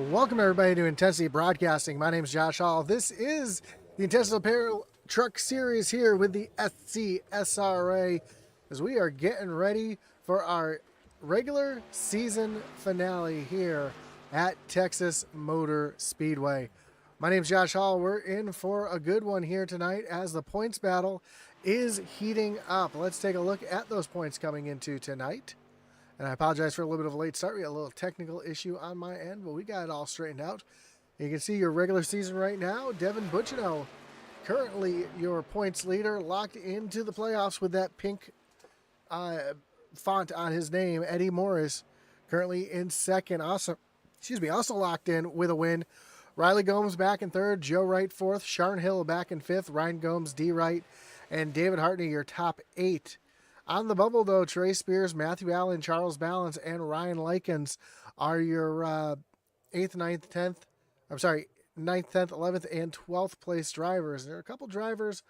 Welcome everybody to Intensity Broadcasting. My name is Josh Hall. This is the Intensity Apparel Truck Series here with the SCSRA as we are getting ready for our regular season finale here at Texas Motor Speedway. My name is Josh Hall. We're in for a good one here tonight as the points battle is heating up. Let's take a look at those points coming into tonight. And I apologize for a little bit of a late start. We had a little technical issue on my end, but we got it all straightened out. You can see your regular season right now. Devin Butchino, currently your points leader, locked into the playoffs with that pink font on his name. Eddie Morris, currently in second. Also locked in with a win. Riley Gomes back in third. Joe Wright fourth. Sharn Hill back in fifth. Ryan Gomes, D. Wright, and David Hartney, your top 8. On the bubble, though, Trey Spears, Matthew Allen, Charles Balance, and Ryan Likens are your 8th, 9th, 10th. I'm sorry, 9th, 10th, 11th, and 12th place drivers. There are a couple drivers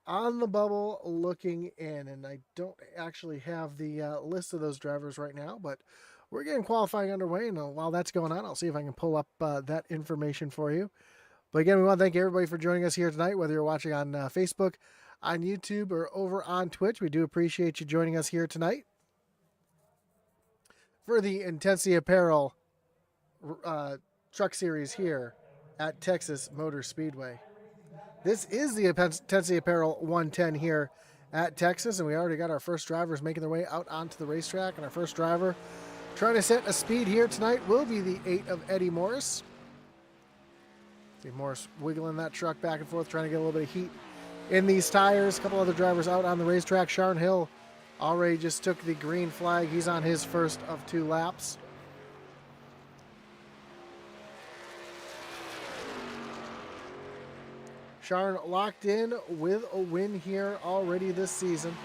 on the bubble looking in, and I don't actually have the list of those drivers right now, but we're getting qualifying underway, and while that's going on, I'll see if I can pull up that information for you. But again, we want to thank everybody for joining us here tonight, whether you're watching on Facebook, on YouTube, or over on Twitch. We do appreciate you joining us here tonight for the Intensity Apparel Truck Series here at Texas Motor Speedway. This is the Intensity Apparel 110 here at Texas, and we already got our first drivers making their way out onto the racetrack, and our first driver trying to set a speed here tonight will be the 8 of Eddie Morris. See Morris wiggling that truck back and forth, trying to get a little bit of heat in these tires. A couple other drivers out on the racetrack. Sharn Hill already just took the green flag. He's on his first of 2 laps. Sharn locked in with a win here already this season.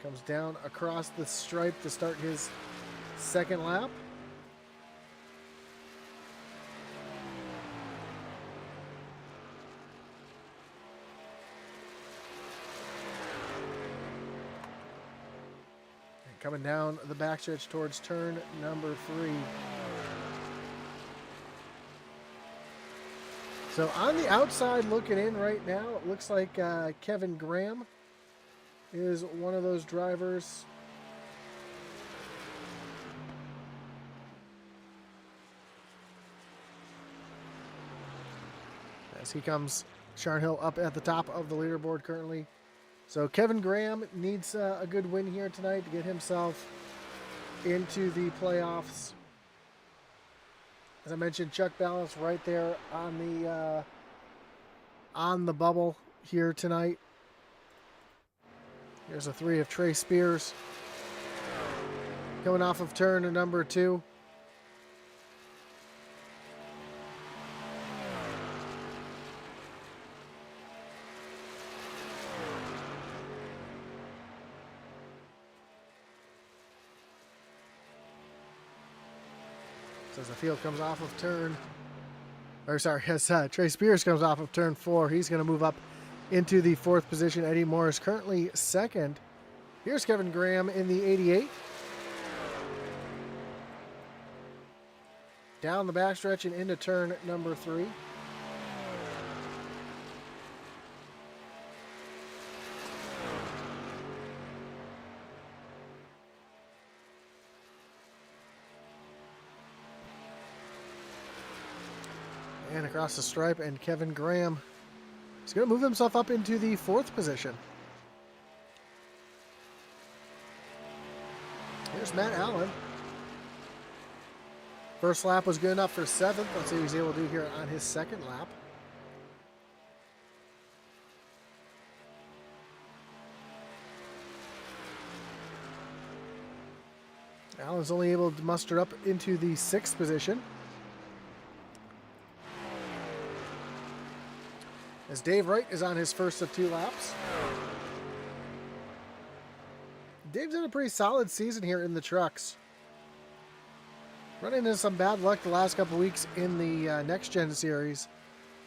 Comes down across the stripe to start his second lap. And coming down the backstretch towards turn number 3. So on the outside looking in right now, it looks like Kevin Graham is one of those drivers. As he comes, Sharn Hill up at the top of the leaderboard currently. So Kevin Graham needs a good win here tonight to get himself into the playoffs. As I mentioned, Chuck Balance right there on the bubble here tonight. Here's a 3 of Trey Spears coming off of turn number 2. So as the field comes off of Trey Spears comes off of turn 4, he's going to move up into the 4th position. Eddie Morris currently 2nd. Here's Kevin Graham in the 88. Down the backstretch and into turn number 3. And across the stripe, and Kevin Graham is going to move himself up into the 4th position. Here's Matt Allen. First lap was good enough for 7th. Let's see what he's able to do here on his 2nd lap. Allen's only able to muster up into the 6th position. As Dave Wright is on his first of 2 laps. Dave's had a pretty solid season here in the trucks. Running into some bad luck the last couple weeks in the Next Gen Series.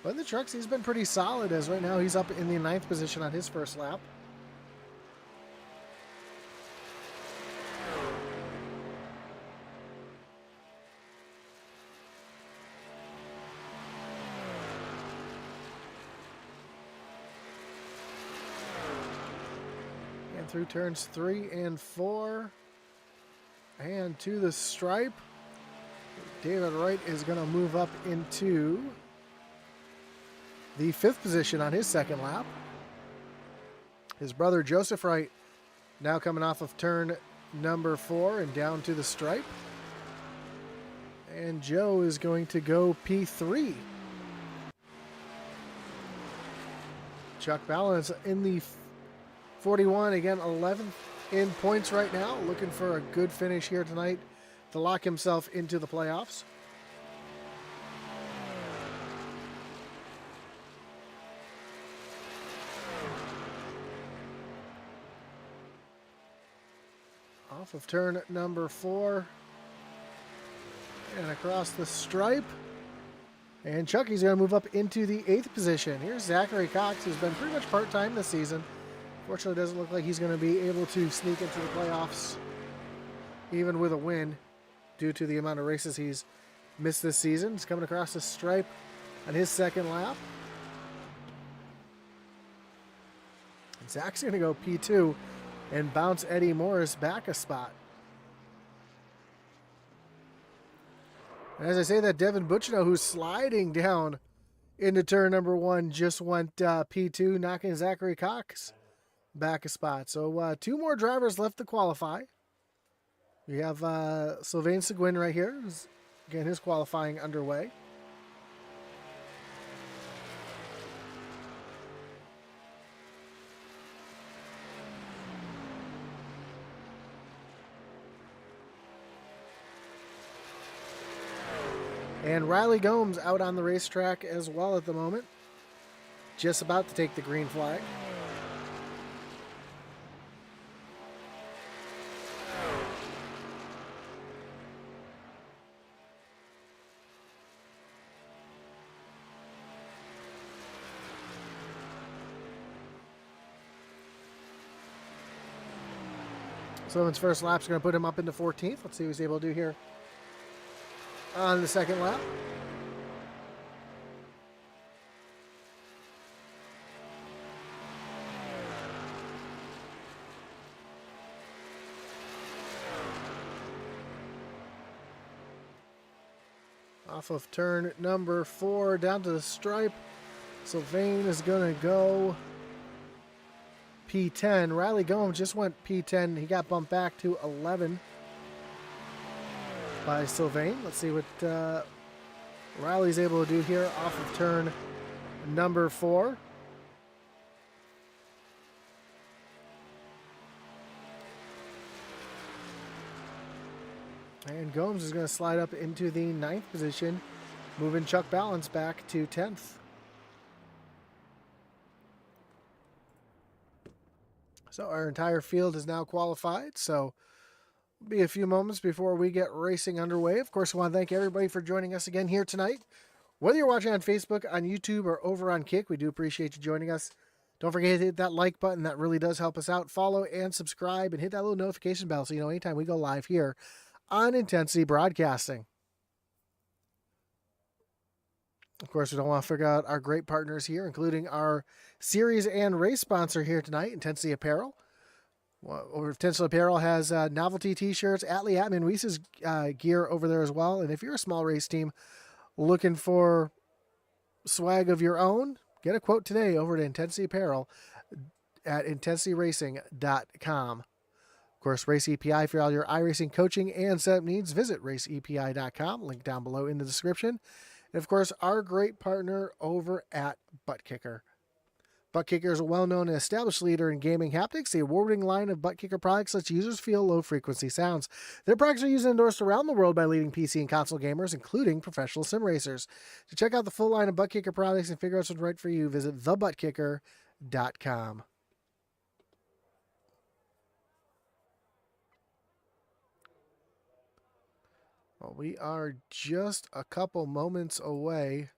But in the trucks, he's been pretty solid, as right now he's up in the 9th position on his first lap. And through turns 3 and 4. And to the stripe. David Wright is going to move up into the 5th position on his second lap. His brother Joseph Wright now coming off of turn number 4 and down to the stripe. And Joe is going to go P3. Chuck Balance in the 41, again 11th in points right now, looking for a good finish here tonight to lock himself into the playoffs. Off of turn number 4 and across the stripe. And Chucky's going to move up into the 8th position. Here's Zachary Cox, who's been pretty much part-time this season. Fortunately, it doesn't look like he's going to be able to sneak into the playoffs, even with a win, due to the amount of races he's missed this season. He's coming across the stripe on his second lap. And Zach's going to go P2 and bounce Eddie Morris back a spot. And as I say that, Devin Butchino, who's sliding down into turn number 1, just went P2, knocking Zachary Cox back a spot. So 2 more drivers left to qualify. We have Sylvain Seguin right here. Again, his qualifying underway. And Riley Gomes out on the racetrack as well at the moment. Just about to take the green flag. Sullivan's first lap's going to put him up into 14th. Let's see what he's able to do here on the second lap. Off of turn number 4 down to the stripe. Sylvain is going to go P10. Riley Gomes just went P10. He got bumped back to 11 by Sylvain. Let's see what Riley's able to do here off of turn number 4. And Gomes is going to slide up into the 9th position, moving Chuck Balance back to 10th. So our entire field is now qualified. So it'll be a few moments before we get racing underway. Of course, I want to thank everybody for joining us again here tonight. Whether you're watching on Facebook, on YouTube, or over on Kick, we do appreciate you joining us. Don't forget to hit that like button. That really does help us out. Follow and subscribe and hit that little notification bell so you know anytime we go live here on Intensity Broadcasting. Of course, we don't want to forget out our great partners here, including our series and race sponsor here tonight, Intensity Apparel. Intensity Apparel has novelty t-shirts, Atlee Atman Weiss's gear over there as well. And if you're a small race team looking for swag of your own, get a quote today over at Intensity Apparel at intensityracing.com. Of course, Race EPI for all your iRacing coaching and setup needs. Visit raceepi.com, link down below in the description. And of course, our great partner over at Butt Kicker. Butt Kicker is a well-known and established leader in gaming haptics. The award-winning line of Butt Kicker products lets users feel low-frequency sounds. Their products are used and endorsed around the world by leading PC and console gamers, including professional sim racers. To check out the full line of Butt Kicker products and figure out what's right for you, visit thebuttkicker.com. Well, we are just a couple moments away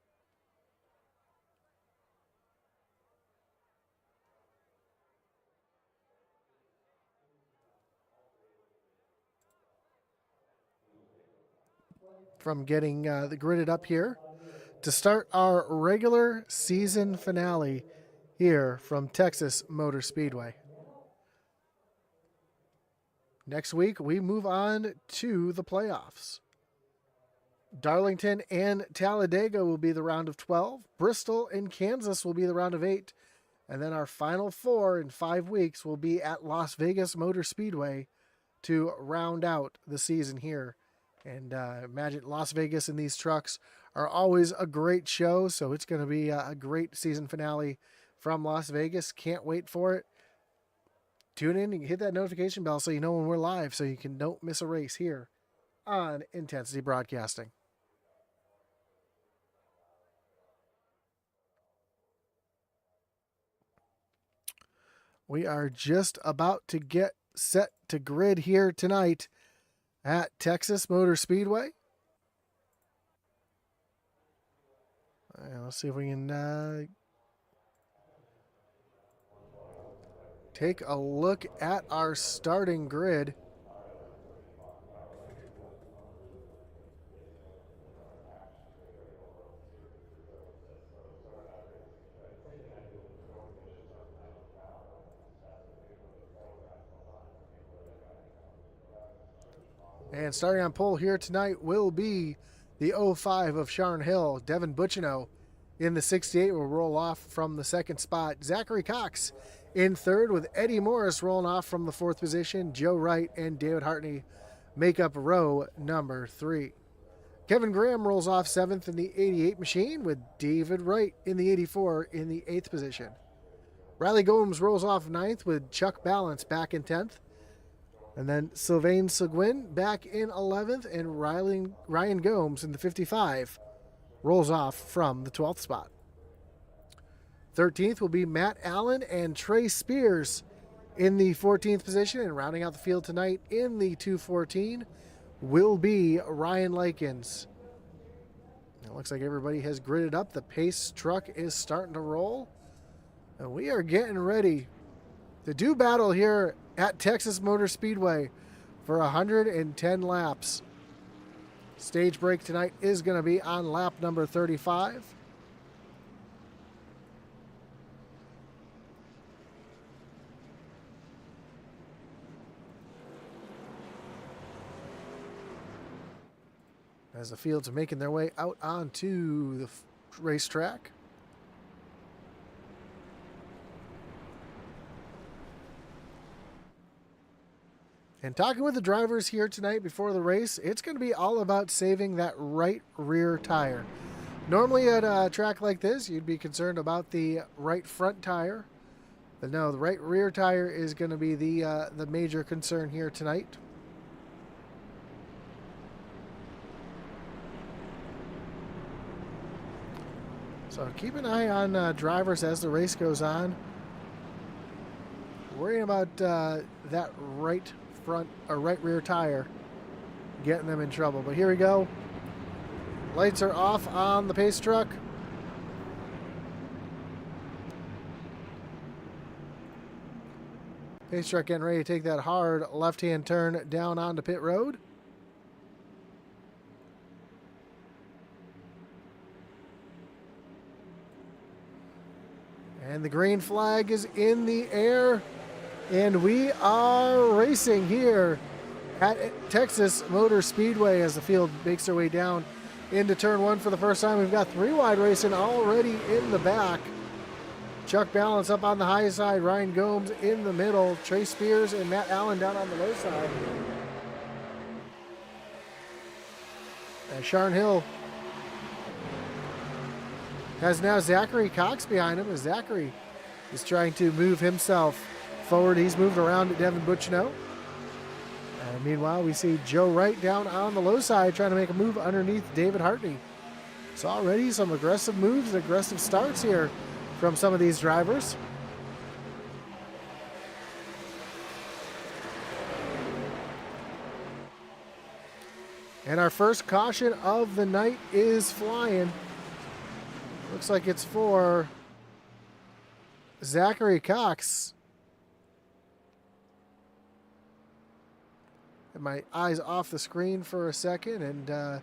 from getting the gridded up here to start our regular season finale here from Texas Motor Speedway. Next week, we move on to the playoffs. Darlington and Talladega will be the round of 12. Bristol and Kansas will be the round of 8. And then our final 4 in 5 weeks will be at Las Vegas Motor Speedway to round out the season here. And imagine Las Vegas and these trucks are always a great show. So it's going to be a great season finale from Las Vegas. Can't wait for it. Tune in and hit that notification bell so you know when we're live so you don't miss a race here on Intensity Broadcasting. We are just about to get set to grid here tonight at Texas Motor Speedway. Let's see if we can take a look at our starting grid. And starting on pole here tonight will be the 05 of Sharn Hill. Devin Bucciano in the 68 will roll off from the second spot. Zachary Cox in third with Eddie Morris rolling off from the 4th position. Joe Wright and David Hartney make up row number 3. Kevin Graham rolls off 7th in the 88 machine with David Wright in the 84 in the 8th position. Riley Gomes rolls off 9th with Chuck Balance back in 10th. And then Sylvain Seguin back in 11th, and Ryan Gomes in the 55 rolls off from the 12th spot. 13th will be Matt Allen and Trey Spears in the 14th position, and rounding out the field tonight in the 214 will be Ryan Likens. It looks like everybody has gridded up. The pace truck is starting to roll, and we are getting ready to do battle here at Texas Motor Speedway for 110 laps. Stage break tonight is going to be on lap number 35. As the fields are making their way out onto the racetrack. And talking with the drivers here tonight before the race, it's going to be all about saving that right rear tire. Normally at a track like this, you'd be concerned about the right front tire. But no, the right rear tire is going to be the major concern here tonight. So keep an eye on drivers as the race goes on. Worrying about that right front or right rear tire getting them in trouble. But here we go. Lights are off on the pace truck. Pace truck getting ready to take that hard left-hand turn down onto pit road. And the green flag is in the air. And we are racing here at Texas Motor Speedway as the field makes their way down into turn 1 for the first time. We've got 3 wide racing already in the back. Chuck Balance up on the high side. Ryan Gomes in the middle. Trey Spears and Matt Allen down on the low side. And Sharn Hill has now Zachary Cox behind him as Zachary is trying to move himself forward. He's moved around to Devin Bucciano. And meanwhile, we see Joe Wright down on the low side trying to make a move underneath David Hartney. So already some aggressive moves and aggressive starts here from some of these drivers. And our first caution of the night is flying. Looks like it's for Zachary Cox. Had my eyes off the screen for a second, and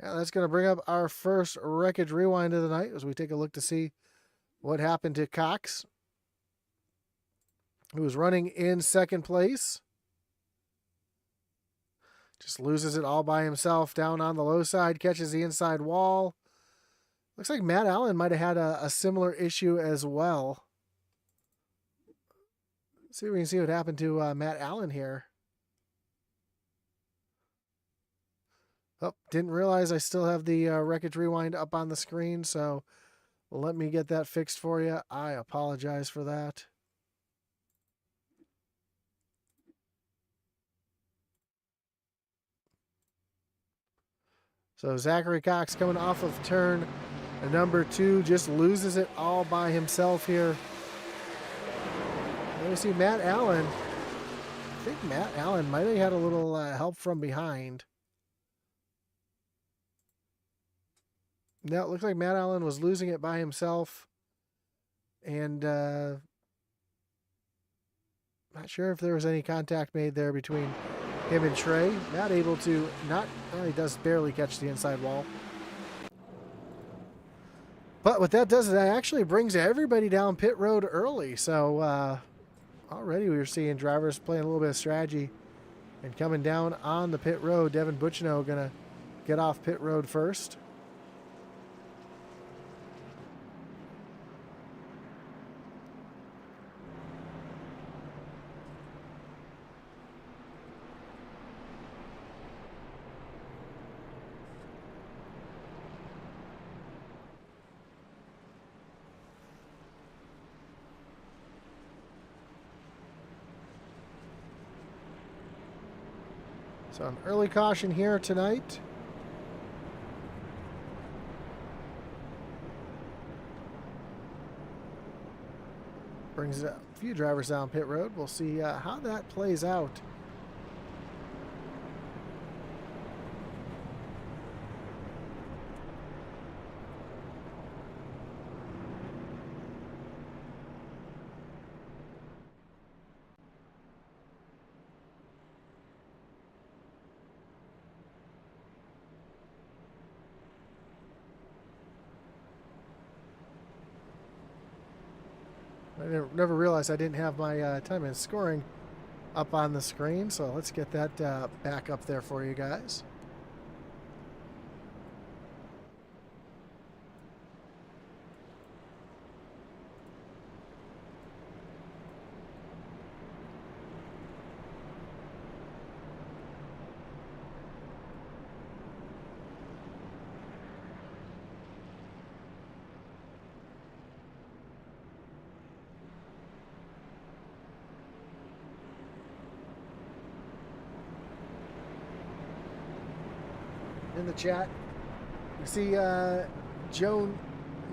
Yeah, that's going to bring up our first wreckage rewind of the night as we take a look to see what happened to Cox, who was running in second place. Just loses it all by himself down on the low side, catches the inside wall. Looks like Matt Allen might have had a similar issue as well. Let's see if we can see what happened to Matt Allen here. Oh, didn't realize I still have the wreckage rewind up on the screen, so let me get that fixed for you. I apologize for that. So Zachary Cox coming off of turn number 2, just loses it all by himself here. Then we see Matt Allen. I think Matt Allen might have had a little help from behind. No, it looks like Matt Allen was losing it by himself. And not sure if there was any contact made there between him and Trey. Not able to, well, he does barely catch the inside wall. But what that does is that actually brings everybody down pit road early. So already we were seeing drivers playing a little bit of strategy and coming down on the pit road. Devin Butchino going to get off pit road first. So an early caution here tonight. Brings a few drivers down pit road. We'll see how that plays out. I never realized I didn't have my time and scoring up on the screen, so let's get that back up there for you guys. In the chat, you see Joan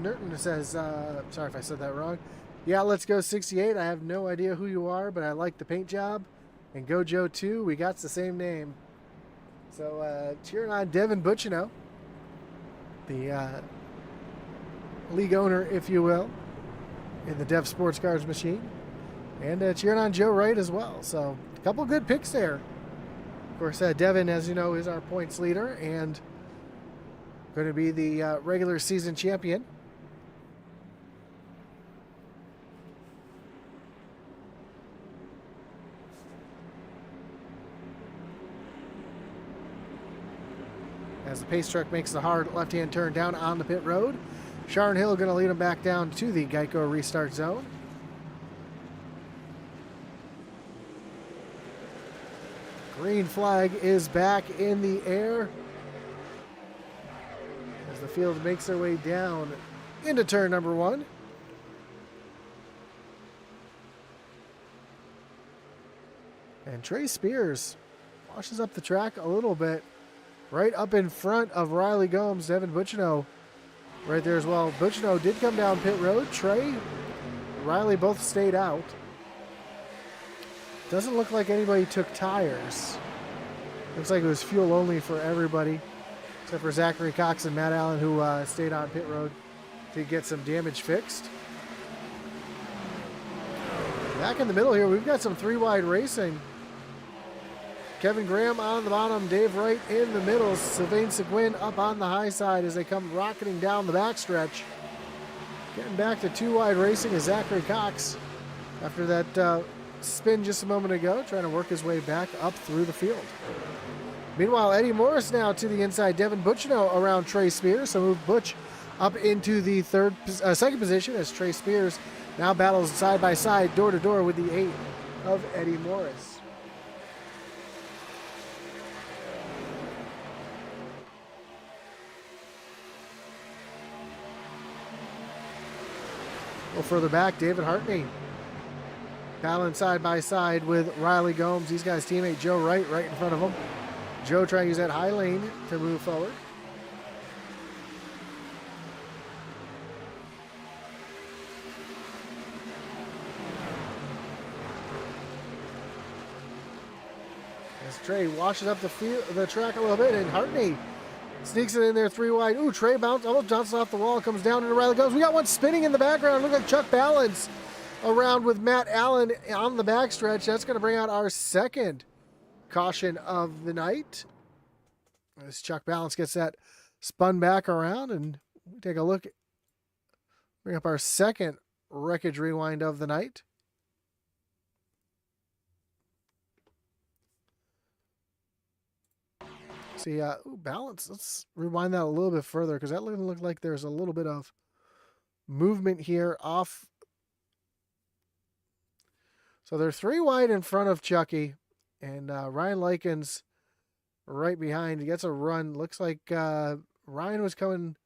Nerton says, sorry if I said that wrong. Yeah, let's go 68. I have no idea who you are, but I like the paint job. And Go Joe 2, we got the same name. So cheering on Devin Butchino, the league owner, if you will, in the Dev Sports Cars machine. And cheering on Joe Wright as well. So a couple good picks there. Of course, Devin, as you know, is our points leader and going to be the regular season champion. As the pace truck makes the hard left-hand turn down on the pit road. Sharon Hill going to lead him back down to the Geico restart zone. Green flag is back in the air as the field makes their way down into turn number 1. And Trey Spears washes up the track a little bit, right up in front of Riley Gomes. Devin Butchino right there as well. Butchino did come down pit road. Trey, Riley both stayed out. Doesn't look like anybody took tires. Looks like it was fuel only for everybody, except for Zachary Cox and Matt Allen, who stayed on pit road to get some damage fixed. Back in the middle here, we've got some 3-wide racing. Kevin Graham on the bottom, Dave Wright in the middle, Sylvain Seguin up on the high side as they come rocketing down the backstretch. Getting back to 2 wide racing is Zachary Cox after that spin just a moment ago, trying to work his way back up through the field. Meanwhile, Eddie Morris now to the inside. Devin Butchino around Trey Spears. So move Butch up into the second position as Trey Spears now battles side by side, door to door with the 8 of Eddie Morris. A little further back, David Hartney battling side by side with Riley Gomes. These guys' teammate Joe Wright right in front of him. Joe trying to use that high lane to move forward. As Trey washes up the track a little bit, and Hartney sneaks it in there 3 wide. Ooh, Trey almost bounces off the wall, comes down into Riley Gomes. We got one spinning in the background. Look like Chuck Balance around with Matt Allen on the backstretch. That's going to bring out our second caution of the night. As Chuck Balance gets that spun back around, and we take a look, bring up our second wreckage rewind of the night. See, Balance, let's rewind that a little bit further because that looked like there's a little bit of movement here off. So they're 3 wide in front of Chucky, and Ryan Likens right behind. He gets a run. Looks like Ryan was coming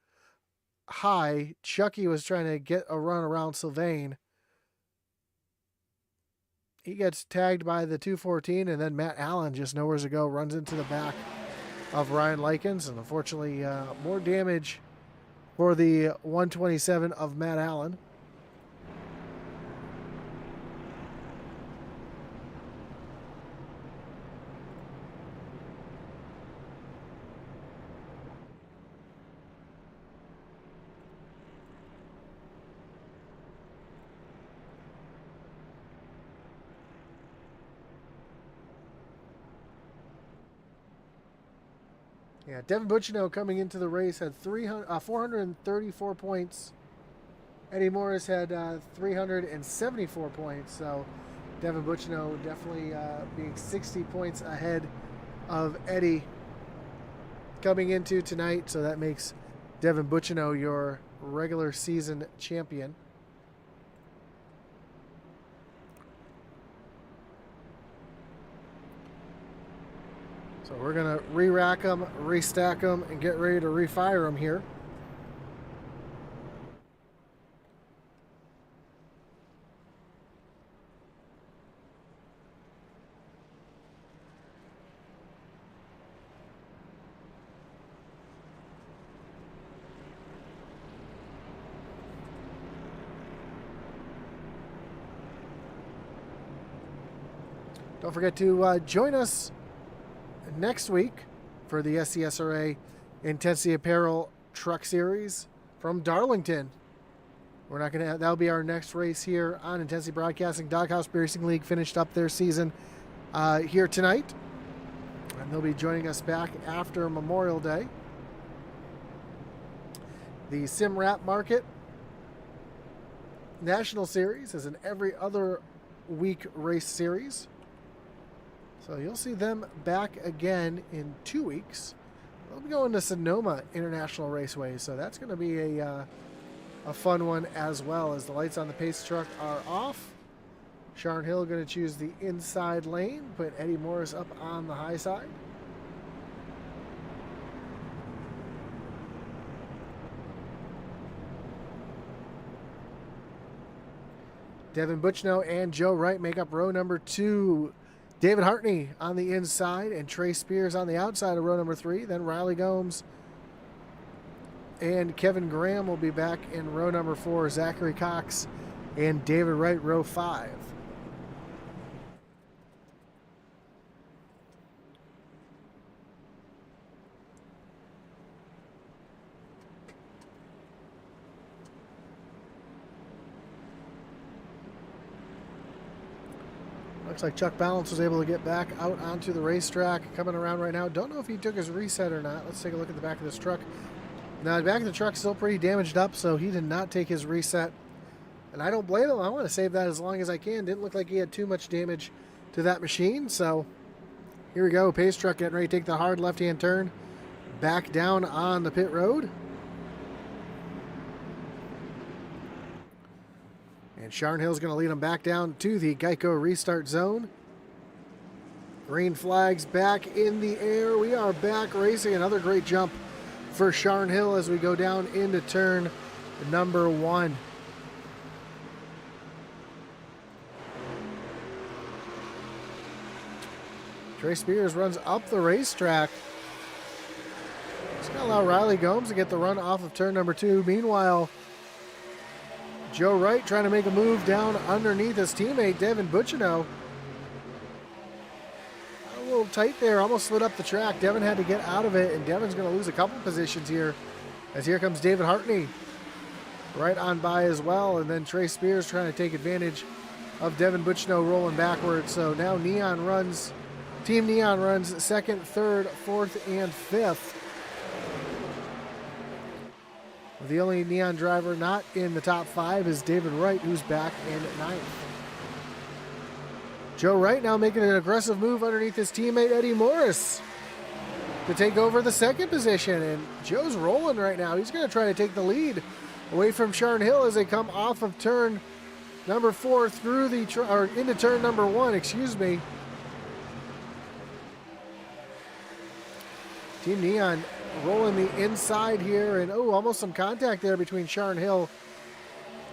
high. Chucky was trying to get a run around Sylvain. He gets tagged by the 214, and then Matt Allen just nowhere to go. Runs into the back of Ryan Likens, and unfortunately more damage for the 127 of Matt Allen. Yeah, Devin Butchino coming into the race had 434 points. Eddie Morris had 374 points. So Devin Butchino definitely being 60 points ahead of Eddie coming into tonight. So that makes Devin Butchino your regular season champion. So we're going to re-rack them, restack them, and get ready to refire them here. Don't forget to join us next week for the SCSRA Intensity Apparel Truck Series from Darlington. We're not going to. That'll be our next race here on Intensity Broadcasting. Doghouse Racing League finished up their season here tonight, and they'll be joining us back after Memorial Day. The Sim Wrap Market National Series is an every other week race series. So you'll see them back again in 2 weeks. They'll be going to Sonoma International Raceway, so that's going to be a fun one as well. As the lights on the pace truck are off, Sharon Hill going to choose the inside lane, put Eddie Morris up on the high side. Devin Butchino and Joe Wright make up row number 2. David Hartney on the inside and Trey Spears on the outside of row number 3. Then Riley Gomes and Kevin Graham will be back in row number 4. Zachary Cox and David Wright, row 5. Looks like Chuck Balance was able to get back out onto the racetrack, coming around right now. Don't know if he took his reset or not. Let's take a look at the back of this truck. Now, the back of the truck's still pretty damaged up, so he did not take his reset. And I don't blame him. I want to save that as long as I can. Didn't look like he had too much damage to that machine. So here we go. Pace truck getting ready to take the hard left-hand turn back down on the pit road. And Sharn Hill's going to lead him back down to the Geico restart zone. Green flags back in the air. We are back racing. Another great jump for Sharn Hill as we go down into turn number 1. Trey Spears runs up the racetrack. He's going to allow Riley Gomes to get the run off of turn number 2. Meanwhile, Joe Wright trying to make a move down underneath his teammate, Devin Bucciano. A little tight there, almost slid up the track. Devin had to get out of it, and Devin's going to lose a couple positions here, as here comes David Hartney right on by as well. And then Trey Spears trying to take advantage of Devin Bucciano rolling backwards. So now Team Neon runs 2nd, 3rd, 4th, and 5th. The only Neon driver not in the top 5 is David Wright, who's back in 9th. Joe Wright now making an aggressive move underneath his teammate Eddie Morris to take over the 2nd position. And Joe's rolling right now. He's going to try to take the lead away from Sharn Hill as they come off of turn number 4 through into turn number 1, excuse me. Team Neon rolling the inside here, and almost some contact there between Sharn Hill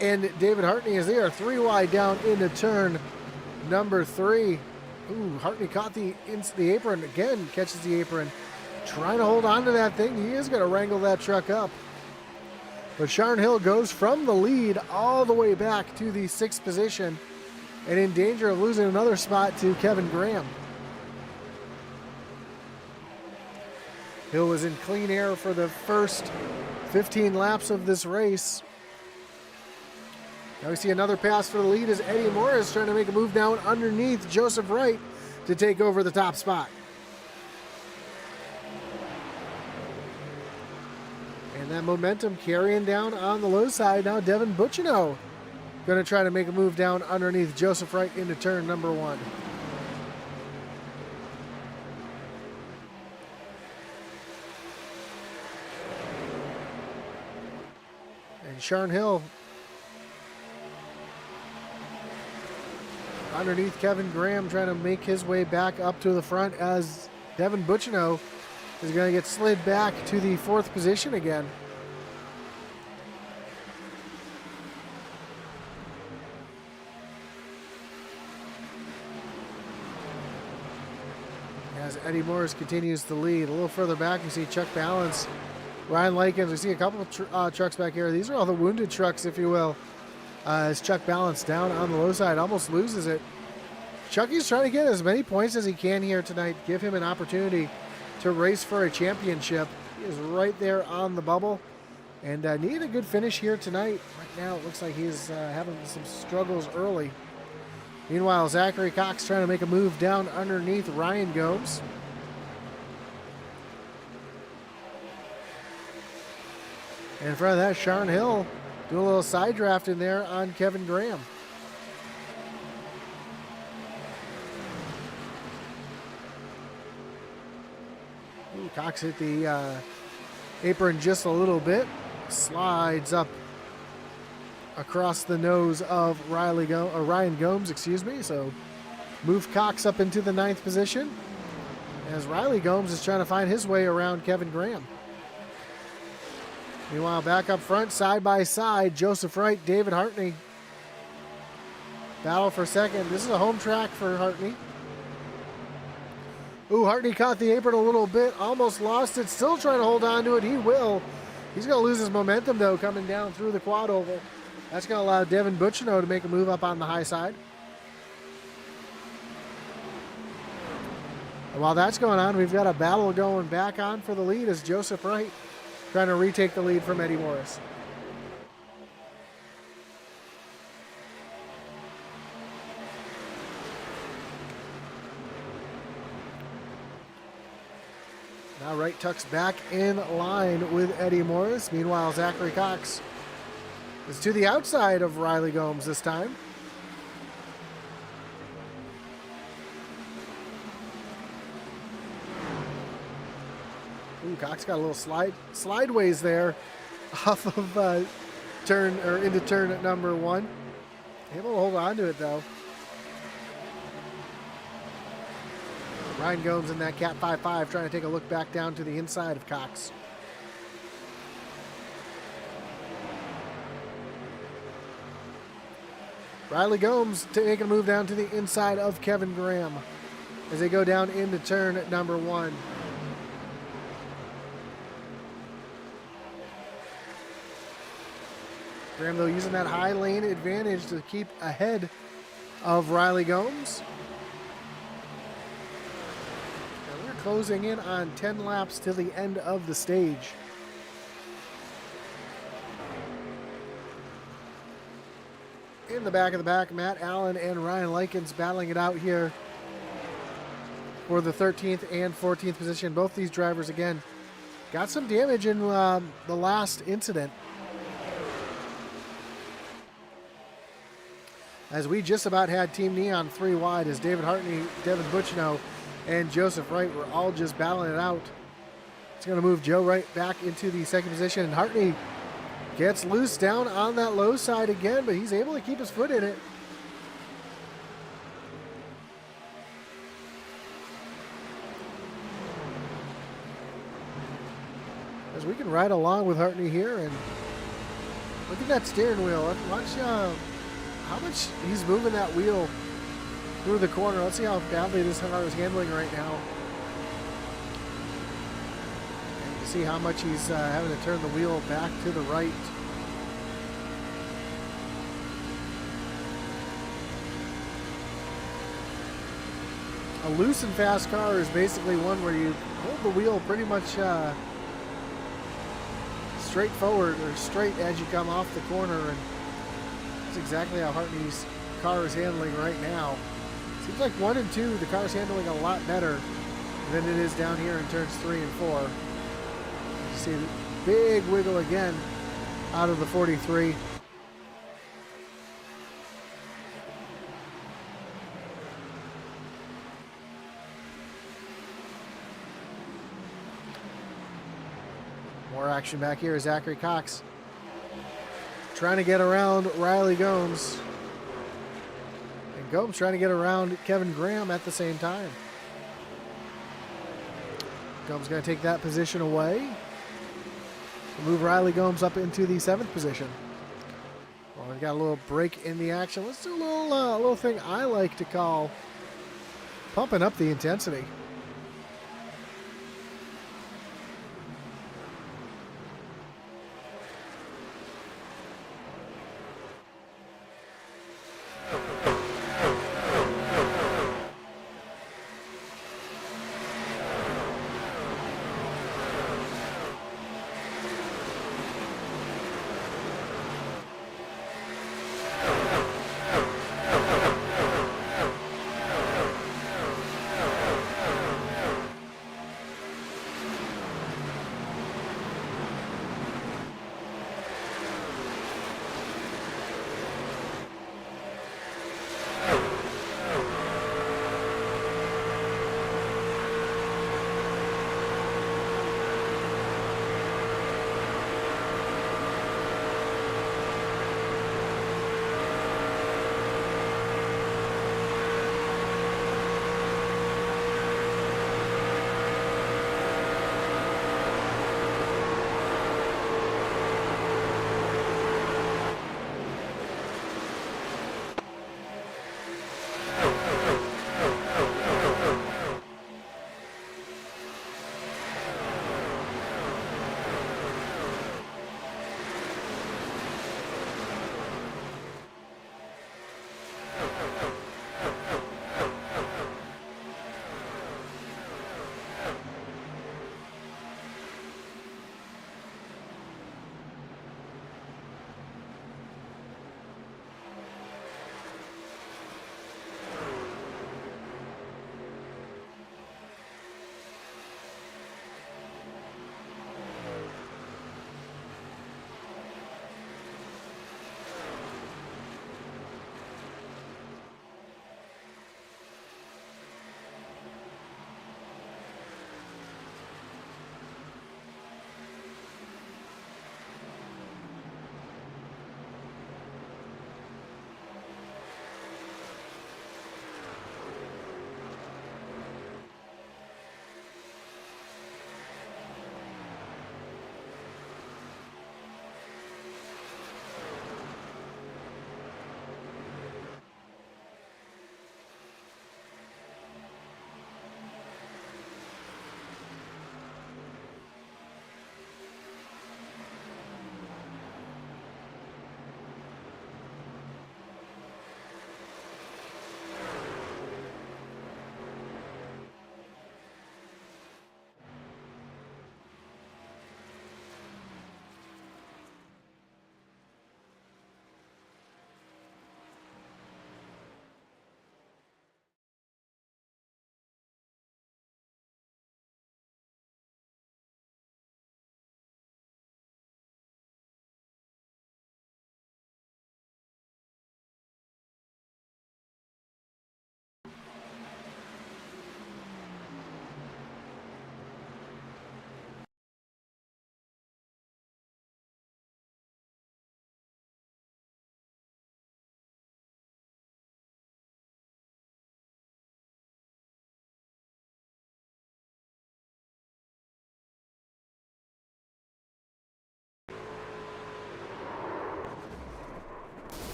and David Hartney as they are 3 wide down into turn number 3. Hartney caught the apron again, catches the apron, trying to hold on to that thing. He is going to wrangle that truck up. But Sharn Hill goes from the lead all the way back to the 6th position and in danger of losing another spot to Kevin Graham. Hill was in clean air for the first 15 laps of this race. Now we see another pass for the lead as Eddie Morris trying to make a move down underneath Joseph Wright to take over the top spot. And that momentum carrying down on the low side. Now Devin Bucciano going to try to make a move down underneath Joseph Wright into turn number 1. Sharn Hill underneath Kevin Graham trying to make his way back up to the front as Devin Bucciano is going to get slid back to the 4th position again. As Eddie Morris continues to lead. A little further back you see Chuck Balance, Ryan Likens. We see a couple of trucks back here. These are all the wounded trucks, if you will. As Chuck Balance down on the low side, almost loses it. Chucky's trying to get as many points as he can here tonight. Give him an opportunity to race for a championship. He is right there on the bubble. And needed a good finish here tonight. Right now it looks like he's having some struggles early. Meanwhile, Zachary Cox trying to make a move down underneath Ryan Gomes. And in front of that, Sharn Hill doing a little side draft in there on Kevin Graham. Cox hit the apron just a little bit. Slides up across the nose of Ryan Gomes, excuse me. So move Cox up into the 9th position as Riley Gomes is trying to find his way around Kevin Graham. Meanwhile, back up front, side by side, Joseph Wright, David Hartney. Battle for 2nd. This is a home track for Hartney. Hartney caught the apron a little bit, almost lost it, still trying to hold on to it. He will. He's going to lose his momentum, though, coming down through the quad oval. That's going to allow Devin Bucciano to make a move up on the high side. And while that's going on, we've got a battle going back on for the lead as Joseph Wright trying to retake the lead from Eddie Morris. Now Wright tucks back in line with Eddie Morris. Meanwhile, Zachary Cox is to the outside of Riley Gomes this time. Ooh, Cox got a little slideways there off of turn or into turn at number 1. Able to hold on to it though. Ryan Gomes in that Cat 5.5 trying to take a look back down to the inside of Cox. Riley Gomes taking a move down to the inside of Kevin Graham as they go down into turn at number 1. Graham, though, using that high lane advantage to keep ahead of Riley Gomes. And we're closing in on 10 laps till the end of the stage. In the back of the pack, Matt Allen and Ryan Likens battling it out here for the 13th and 14th position. Both these drivers, again, got some damage in the last incident. As we just about had Team Neon 3 wide, as David Hartney, Devin Butchno, and Joseph Wright were all just battling it out. It's going to move Joe Wright back into the second position, and Hartney gets loose down on that low side again, but he's able to keep his foot in it. As we can ride along with Hartney here, and look at that steering wheel. Watch how much he's moving that wheel through the corner. Let's see how badly this car is handling right now. And you can see how much he's having to turn the wheel back to the right. A loose and fast car is basically one where you hold the wheel pretty much straight forward or straight as you come off the corner, and that's exactly how Hartney's car is handling right now. Seems like 1 and 2, the car's handling a lot better than it is down here in turns 3 and 4. You see the big wiggle again out of the 43. More action back here. Zachary Cox trying to get around Riley Gomes. And Gomes trying to get around Kevin Graham at the same time. Gomes going to take that position away. Move Riley Gomes up into the 7th position. Well, we've got a little break in the action. Let's do a little thing I like to call pumping up the intensity.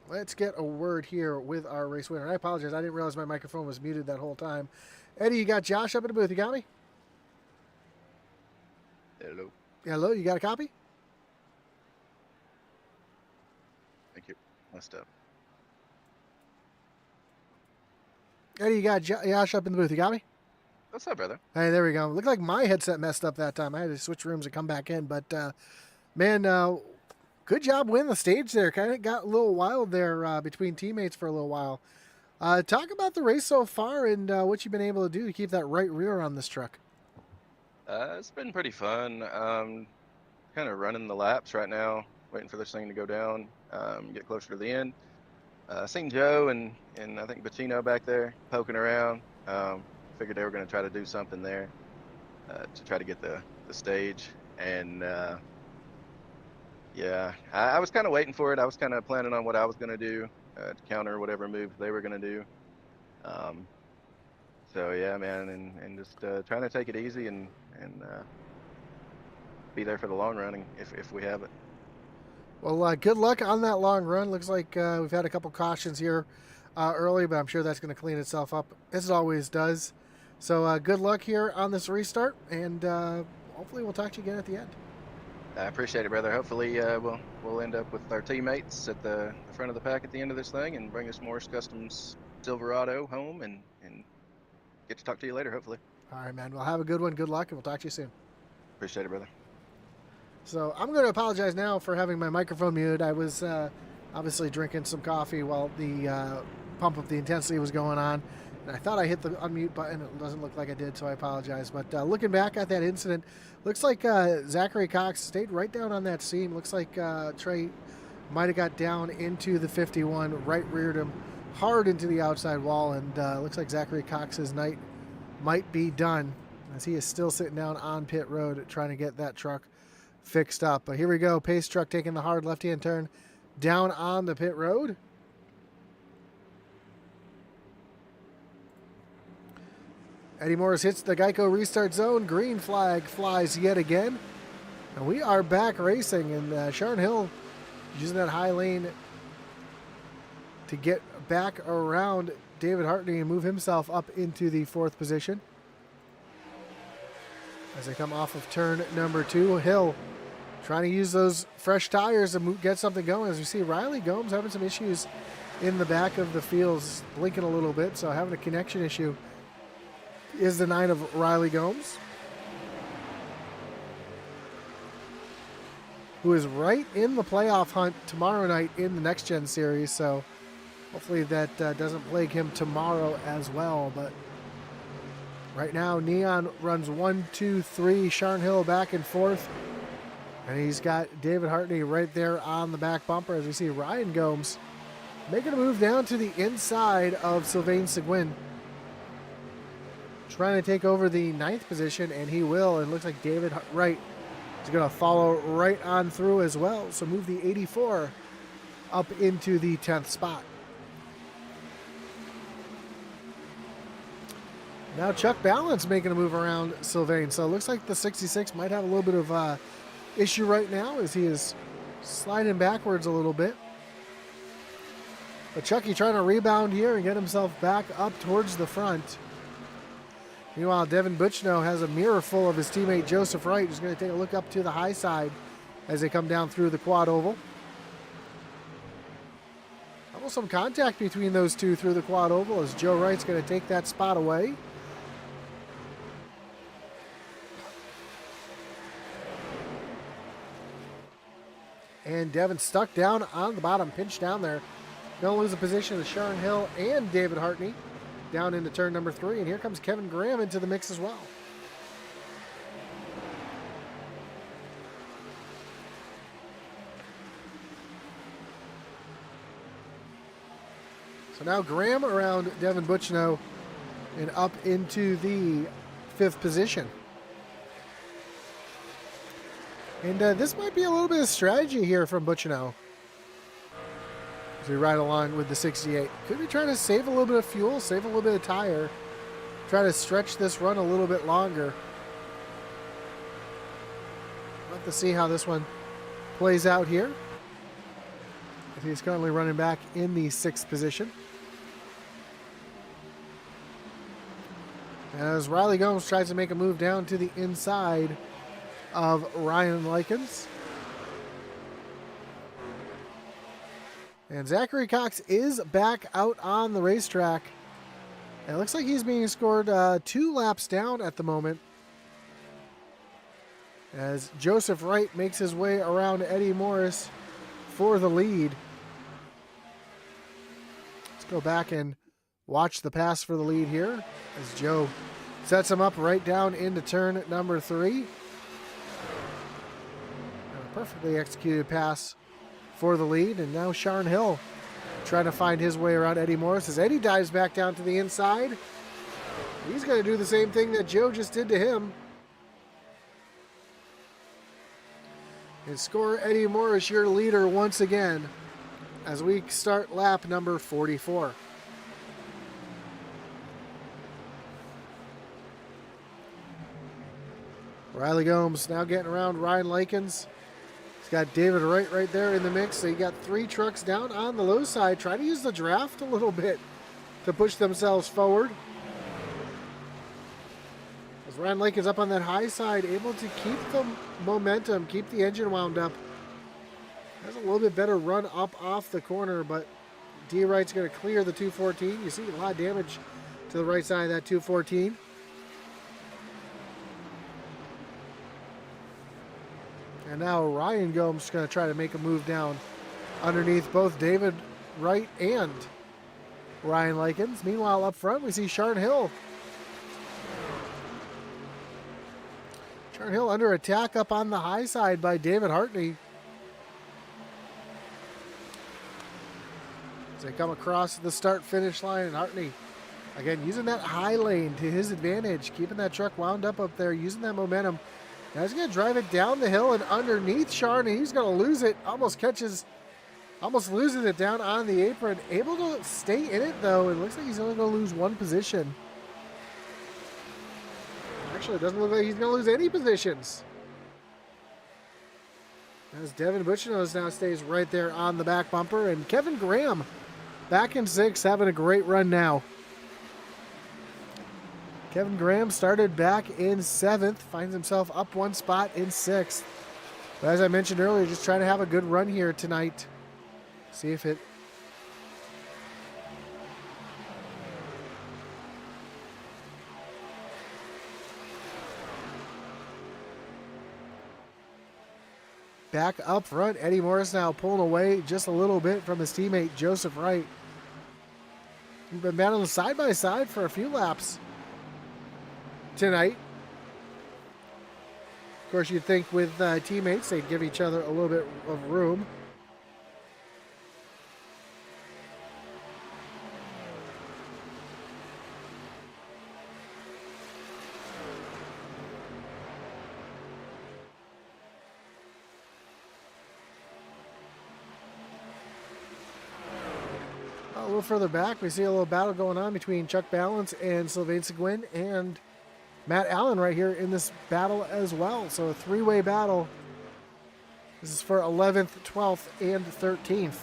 let's get a word here with our race winner. I apologize. I didn't realize my microphone was muted that whole time. Eddie, you got Josh up in the booth. You got me? Hello. Hello, you got a copy? Thank you. Messed up. Eddie, you got Josh up in the booth. You got me? What's up, brother? Hey, there we go. Looked like my headset messed up that time. I had to switch rooms and come back in. But, man, good job winning the stage there. Kind of got a little wild there between teammates for a little while. Talk about the race so far and what you've been able to do to keep that right rear on this truck. It's been pretty fun. Kind of running the laps right now, waiting for this thing to go down, get closer to the end. Seen Joe and I think Bacino back there poking around. Figured they were going to try to do something there to try to get the stage. And yeah, I was kind of waiting for it. I was kind of planning on what I was going to do to counter whatever moves they were going to do. So yeah, man, and just trying to take it easy and be there for the long run if we have it. Well, good luck on that long run. Looks like we've had a couple cautions here early, but I'm sure that's going to clean itself up as it always does. So good luck here on this restart, and hopefully we'll talk to you again at the end. I appreciate it, brother. Hopefully we'll end up with our teammates at the front of the pack at the end of this thing and bring us Morris Customs Silverado home and get to talk to you later, hopefully. All right, man. Well, have a good one. Good luck, and we'll talk to you soon. Appreciate it, brother. So I'm going to apologize now for having my microphone muted. I was obviously drinking some coffee while the pump of the intensity was going on. And I thought I hit the unmute button. It doesn't look like I did, so I apologize. But looking back at that incident, looks like Zachary Cox stayed right down on that seam. Looks like Trey might have got down into the 51, right reared him hard into the outside wall. And looks like Zachary Cox's night might be done as he is still sitting down on pit road trying to get that truck fixed up. But here we go. Pace truck taking the hard left-hand turn down on the pit road. Eddie Morris hits the Geico restart zone. Green flag flies yet again. And we are back racing. And Sharon Hill using that high lane to get back around David Hartney and move himself up into the 4th position. As they come off of turn number 2, Hill trying to use those fresh tires to get something going. As we see Riley Gomes having some issues in the back of the fields, blinking a little bit, so having a connection issue is the 9 of Riley Gomes, who is right in the playoff hunt tomorrow night in the Next Gen Series, so hopefully that doesn't plague him tomorrow as well. But right now, Neon runs 1, 2, 3, Sharon Hill back and forth. And he's got David Hartney right there on the back bumper as we see Ryan Gomes making a move down to the inside of Sylvain Seguin. Trying to take over the 9th position, and he will. And it looks like David Wright is going to follow right on through as well. So move the 84 up into the 10th spot. Now Chuck Balance making a move around Sylvain. So it looks like the 66 might have a little bit of issue right now as he is sliding backwards a little bit. But Chucky trying to rebound here and get himself back up towards the front. Meanwhile, Devin Butchno has a mirror full of his teammate Joseph Wright, who's going to take a look up to the high side as they come down through the quad oval. Almost some contact between those two through the quad oval as Joe Wright's going to take that spot away. And Devin stuck down on the bottom, pinched down there. Going to lose a position to Sharon Hill and David Hartney down into turn number 3. And here comes Kevin Graham into the mix as well. So now Graham around Devin Butchno and up into the 5th position. And this might be a little bit of strategy here from Butchino as we ride along with the 68. Could be trying to save a little bit of fuel, save a little bit of tire, try to stretch this run a little bit longer. We'll have to see how this one plays out here. He's currently running back in the 6th position. As Riley Gomes tries to make a move down to the inside of Ryan Likens. And Zachary Cox is back out on the racetrack. And it looks like he's being scored 2 laps down at the moment, as Joseph Wright makes his way around Eddie Morris for the lead. Let's go back and watch the pass for the lead here as Joe sets him up right down into turn number 3. And a perfectly executed pass for the lead. And now Sharn Hill trying to find his way around Eddie Morris as Eddie dives back down to the inside. He's going to do the same thing that Joe just did to him. And score Eddie Morris your leader once again as we start lap number 44. Riley Gomes now getting around Ryan Likens. He's got David Wright right there in the mix. So you got 3 trucks down on the low side. Try to use the draft a little bit to push themselves forward. As Ryan Likens up on that high side, able to keep the momentum, keep the engine wound up. Has a little bit better run up off the corner, but D. Wright's going to clear the 214. You see a lot of damage to the right side of that 214. And now Ryan Gomes is going to try to make a move down underneath both David Wright and Ryan Likens. Meanwhile, up front, we see Sharn Hill. Sharn Hill under attack up on the high side by David Hartney. As they come across the start-finish line, and Hartney, again, using that high lane to his advantage, keeping that truck wound up there, using that momentum. Now he's going to drive it down the hill and underneath Sharn, and he's going to lose it. Almost loses it down on the apron. Able to stay in it, though. It looks like he's only going to lose 1 position. Actually, it doesn't look like he's going to lose any positions. As Devin Butchinos now stays right there on the back bumper. And Kevin Graham back in 6th, having a great run now. Kevin Graham started back in 7th, finds himself up 1 spot in 6th. But as I mentioned earlier, just trying to have a good run here tonight. See if it... Back up front, Eddie Morris now pulling away just a little bit from his teammate, Joseph Wright. We've been battling side by side for a few laps tonight. Of course, you'd think with teammates, they'd give each other a little bit of room. A little further back, we see a little battle going on between Chuck Balance and Sylvain Seguin and Matt Allen right here in this battle as well. So a 3-way battle. This is for 11th, 12th, and 13th.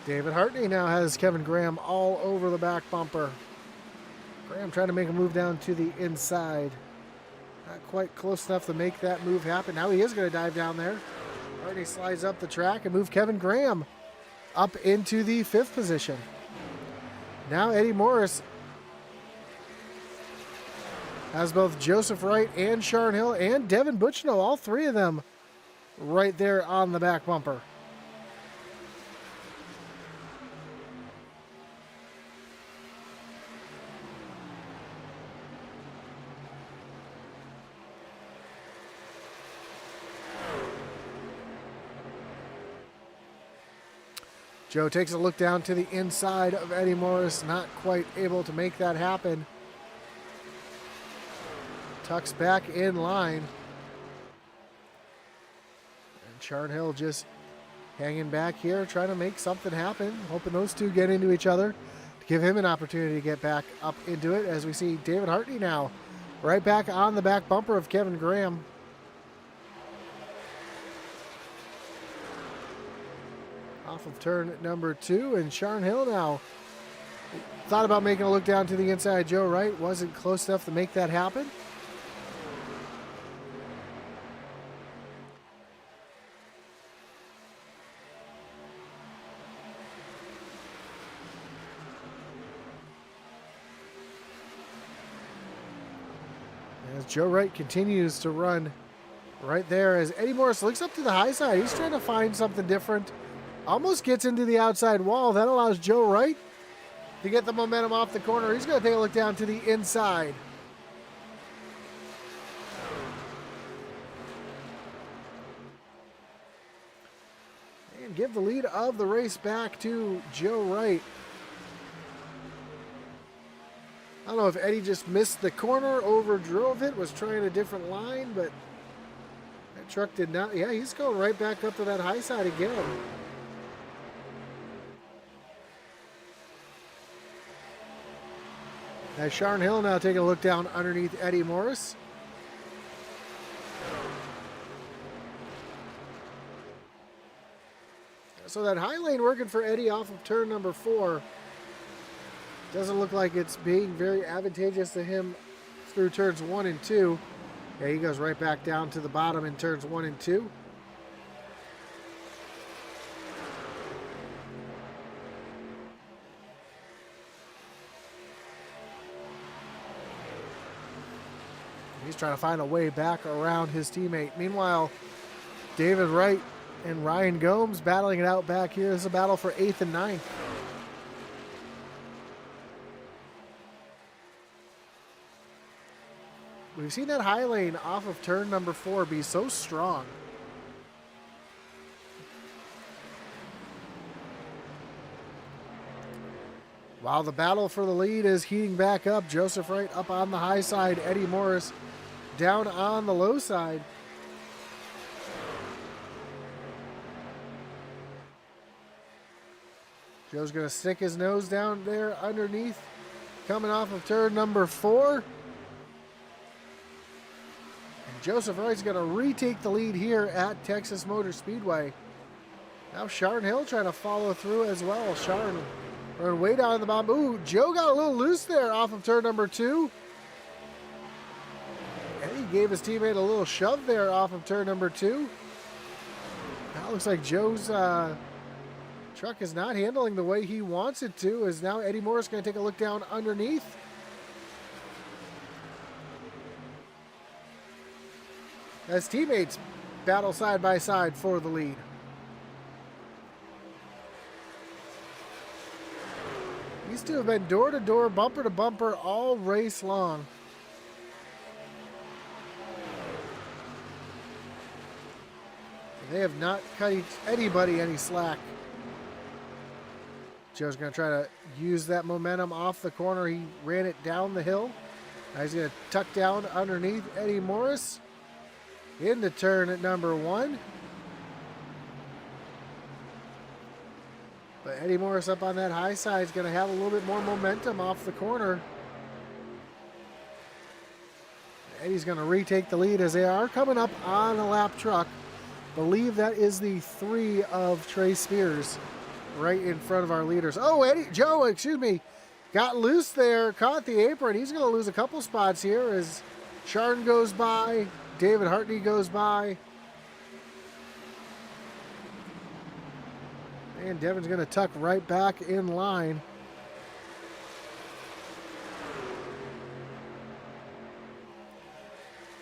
David Hartney now has Kevin Graham all over the back bumper. Graham trying to make a move down to the inside. Not quite close enough to make that move happen. Now he is going to dive down there. Hartney slides up the track and move Kevin Graham up into the 5th position. Now Eddie Morris has both Joseph Wright and Sharn Hill and Devin Butchino, all 3 of them right there on the back bumper. Joe takes a look down to the inside of Eddie Morris, not quite able to make that happen. Tucks back in line. And Sharn Hill just hanging back here, trying to make something happen, hoping those two get into each other to give him an opportunity to get back up into it, as we see David Hartney now right back on the back bumper of Kevin Graham. Off of turn number 2, and Sharon Hill now thought about making a look down to the inside. Joe Wright wasn't close enough to make that happen. As Joe Wright continues to run right there, as Eddie Morris looks up to the high side. He's trying to find something different. Almost gets into the outside wall. That allows Joe Wright to get the momentum off the corner. He's going to take a look down to the inside. And give the lead of the race back to Joe Wright. I don't know if Eddie just missed the corner, overdrove it, was trying a different line, but that truck did not. Yeah, he's going right back up to that high side again. As Sharon Hill now taking a look down underneath Eddie Morris. So that high lane working for Eddie off of turn number 4. Doesn't look like it's being very advantageous to him through turns 1 and 2. Yeah, he goes right back down to the bottom in turns 1 and 2. He's trying to find a way back around his teammate. Meanwhile, David Wright and Ryan Gomes battling it out back here. This is a battle for 8th and 9th. We've seen that high lane off of turn number 4 be so strong. While the battle for the lead is heating back up, Joseph Wright up on the high side, Eddie Morris down on the low side. Joe's going to stick his nose down there underneath, coming off of turn number 4. And Joseph Wright's going to retake the lead here at Texas Motor Speedway. Now Sharon Hill trying to follow through as well. Sharon running way down the bottom. Ooh, Joe got a little loose there off of turn number 2. And he gave his teammate a little shove there off of turn number 2. Now it looks like Joe's truck is not handling the way he wants it to, as now Eddie Morris going to take a look down underneath. As teammates battle side by side for the lead. These two have been door to door, bumper to bumper all race long. They have not cut anybody any slack. Joe's going to try to use that momentum off the corner. He ran it down the hill. Now he's going to tuck down underneath Eddie Morris into turn at number 1. But Eddie Morris up on that high side is going to have a little bit more momentum off the corner. Eddie's going to retake the lead as they are coming up on a lap truck. Believe that is the 3 of Trey Spears right in front of our leaders. Oh, Joe, excuse me, got loose there, caught the apron. He's going to lose a couple spots here as Sharon goes by, David Hartney goes by. And Devin's going to tuck right back in line.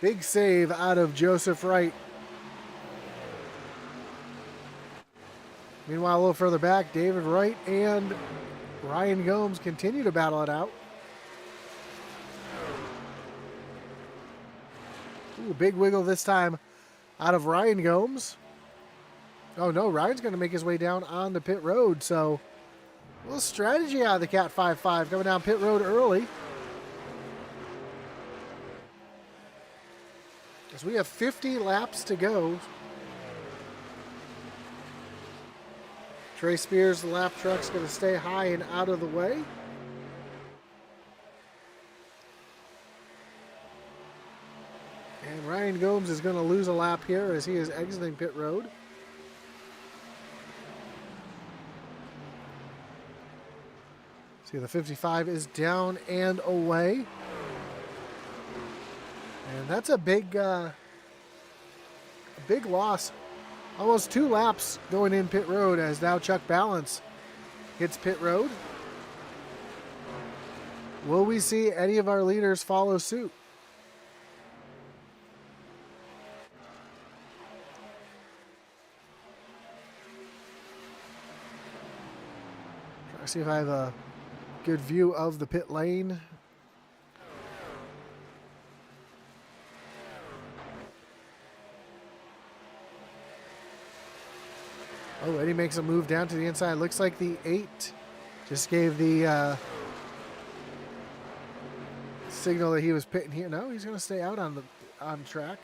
Big save out of Joseph Wright. Meanwhile, a little further back, David Wright and Ryan Gomes continue to battle it out. Ooh, big wiggle this time out of Ryan Gomes. Oh no, Ryan's going to make his way down on the pit road. So a little strategy out of the Cat 5.5 coming down pit road early. As we have 50 laps to go. Trey Spears, the lap truck's going to stay high and out of the way. And Ryan Gomes is going to lose a lap here as he is exiting pit road. See, the 55 is down and away. And that's a big loss. Almost 2 laps going in pit road as now Chuck Balance hits pit road. Will we see any of our leaders follow suit? Try to see if I have a good view of the pit lane. Oh, Eddie makes a move down to the inside. Looks like the 8 just gave the signal that he was pitting here. No, he's going to stay out on track.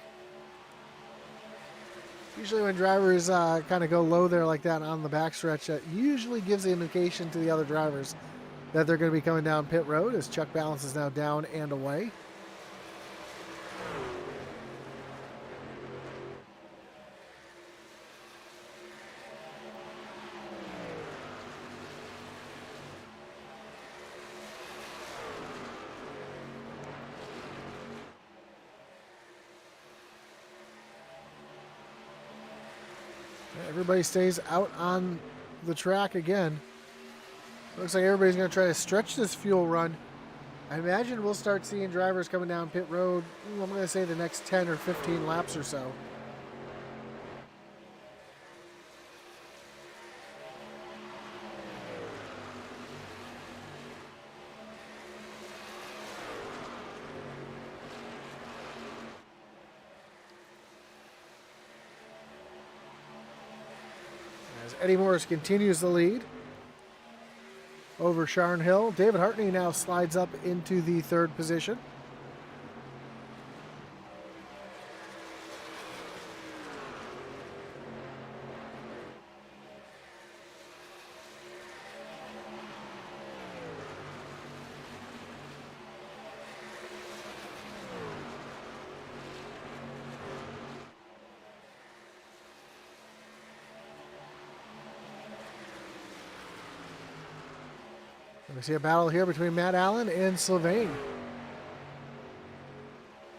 Usually when drivers kind of go low there like that on the backstretch, that usually gives the indication to the other drivers that they're going to be coming down pit road as Chuck Balance is now down and away. Everybody stays out on the track again. Looks like everybody's going to try to stretch this fuel run. I imagine we'll start seeing drivers coming down pit road, I'm going to say the next 10 or 15 laps or so. Eddie Morris continues the lead over Sharn Hill. David Hartney now slides up into the 3rd position. We see a battle here between Matt Allen and Sylvain.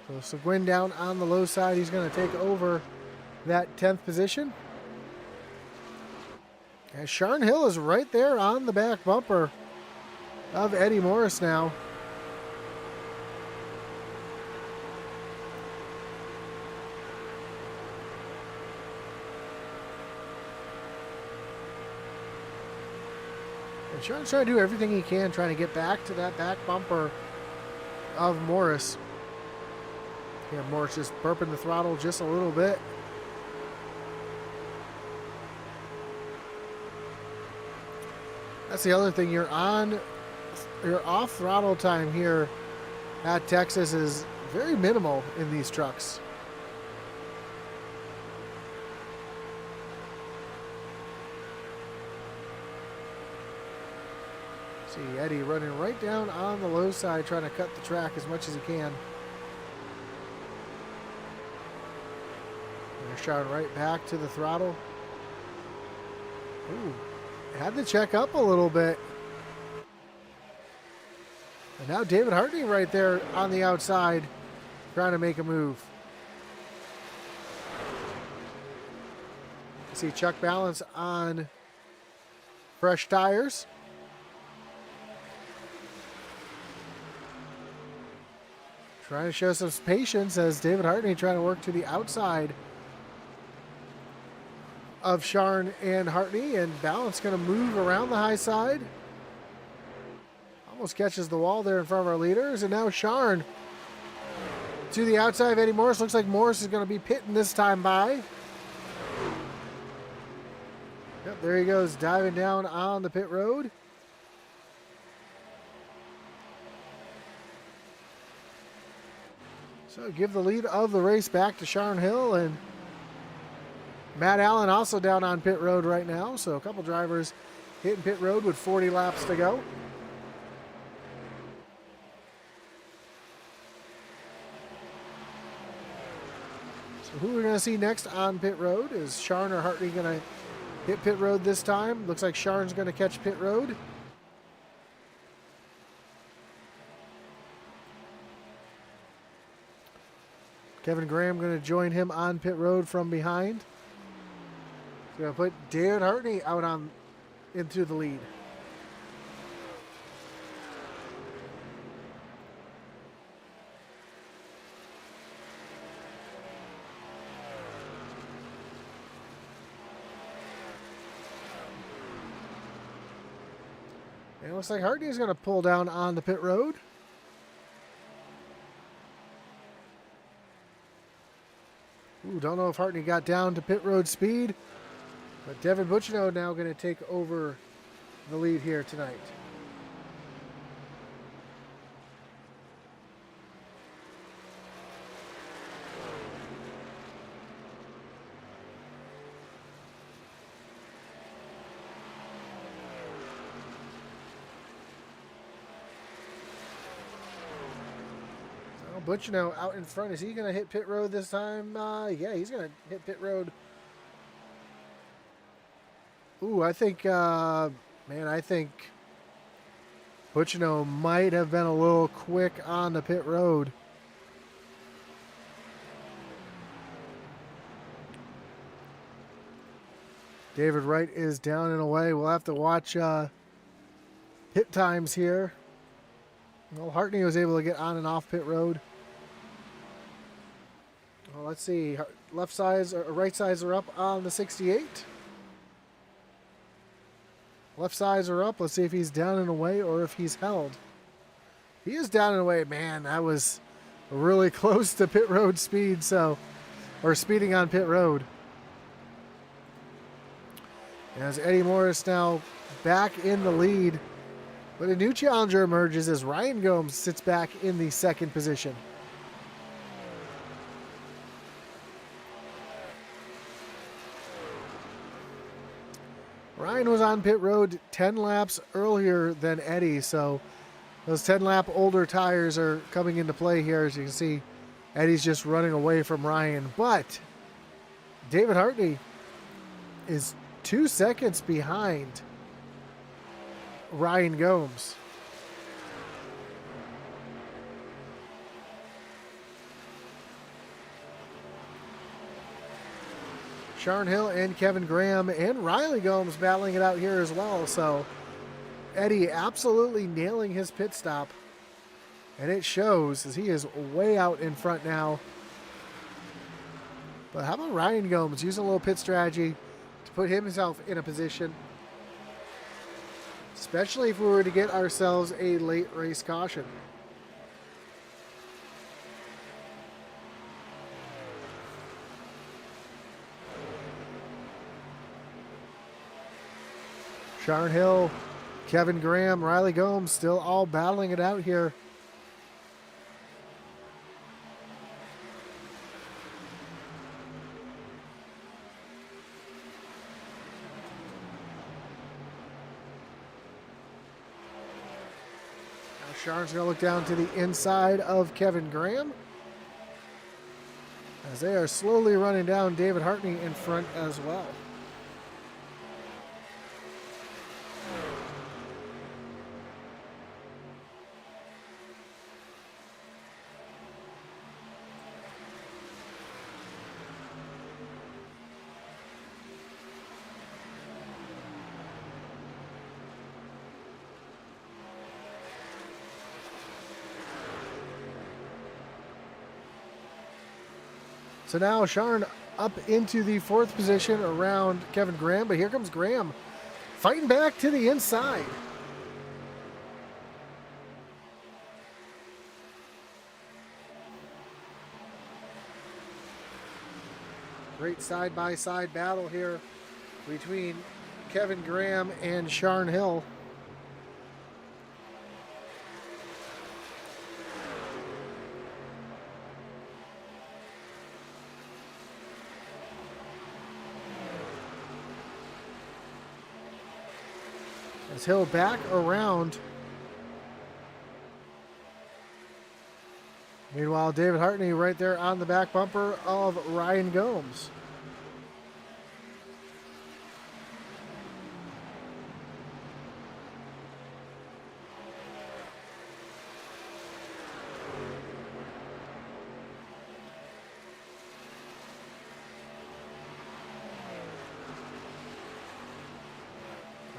So Seguin down on the low side. He's going to take over that 10th position. And Sharn Hill is right there on the back bumper of Eddie Morris now. And Sharn's trying to do everything he can, trying to get back to that back bumper of Morris. Yeah, Morris just burping the throttle just a little bit. That's the other thing. Your off throttle time here at Texas is very minimal in these trucks. See Eddie running right down on the low side, trying to cut the track as much as he can. They're shot right back to the throttle. Ooh, had to check up a little bit. And now David Hartney right there on the outside, trying to make a move. See Chuck Balance on fresh tires. Trying to show some patience as David Hartney trying to work to the outside of Sharn and Hartney, and Balance going to move around the high side. Almost catches the wall there in front of our leaders, and now Sharn to the outside of Eddie Morris. Looks like Morris is going to be pitting this time by. Yep, there he goes, diving down on the pit road. So give the lead of the race back to Sharn Hill, and Matt Allen also down on pit road right now, so a couple drivers hitting pit road with 40 laps to go. So who we're going to see next on pit road is Sharn or Hartley going to hit pit road this time. Looks like Sharn's going to catch pit road. Kevin Graham going to join him on pit road from behind. He's going to put David Hartley out on into the lead. And it looks like Hartley's going to pull down on the pit road. Ooh, don't know if Hartley got down to pit road speed, but Devin Buchino now going to take over the lead here tonight. Buchino out in front. Is he going to hit pit road this time? Yeah, he's going to hit pit road. Ooh, I think, man, I think Buchino might have been a little quick on the pit road. David Wright is down and away. We'll have to watch pit times here. Well, Hartley was able to get on and off pit road. Well, let's see. Left sides or right sides are up on the 68. Left sides are up. Let's see if he's down and away or if he's held. He is down and away. Man, that was really close to pit road speed, or speeding on pit road. As Eddie Morris now back in the lead. But a new challenger emerges as Ryan Gomes sits back in the second position. Ryan was on pit road 10 laps earlier than Eddie, so those 10-lap older tires are coming into play here. As you can see, Eddie's just running away from Ryan. But David Hartley is 2 seconds behind Ryan Gomes. Sharn Hill and Kevin Graham and Riley Gomes battling it out here as well. So Eddie absolutely nailing his pit stop. And it shows as he is way out in front now. But how about Ryan Gomes using a little pit strategy to put himself in a position, especially if we were to get ourselves a late race caution. Sharn Hill, Kevin Graham, Riley Gomes still all battling it out here. Sharn's going to look down to the inside of Kevin Graham as they are slowly running down David Hartley in front as well. So now Sharn up into the fourth position around Kevin Graham, but here comes Graham fighting back to the inside. Great side-by-side battle here between Kevin Graham and Sharn Hill. As Hill back around. Meanwhile, David Hartney right there on the back bumper of Ryan Gomes.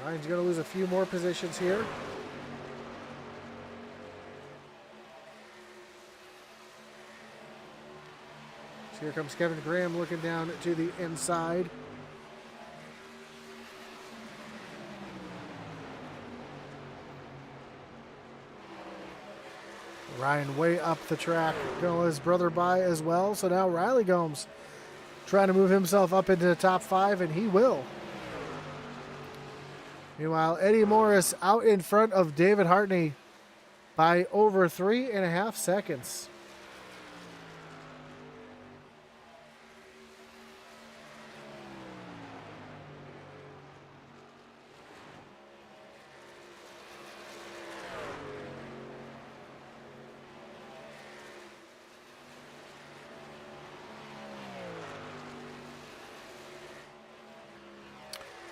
Ryan's going to lose a few more positions here. So here comes Kevin Graham looking down to the inside. Ryan way up the track. Going to let his brother by as well. So now Riley Gomes trying to move himself up into the top 5, and he will. Meanwhile, Eddie Morris out in front of David Hartney by over 3.5 seconds.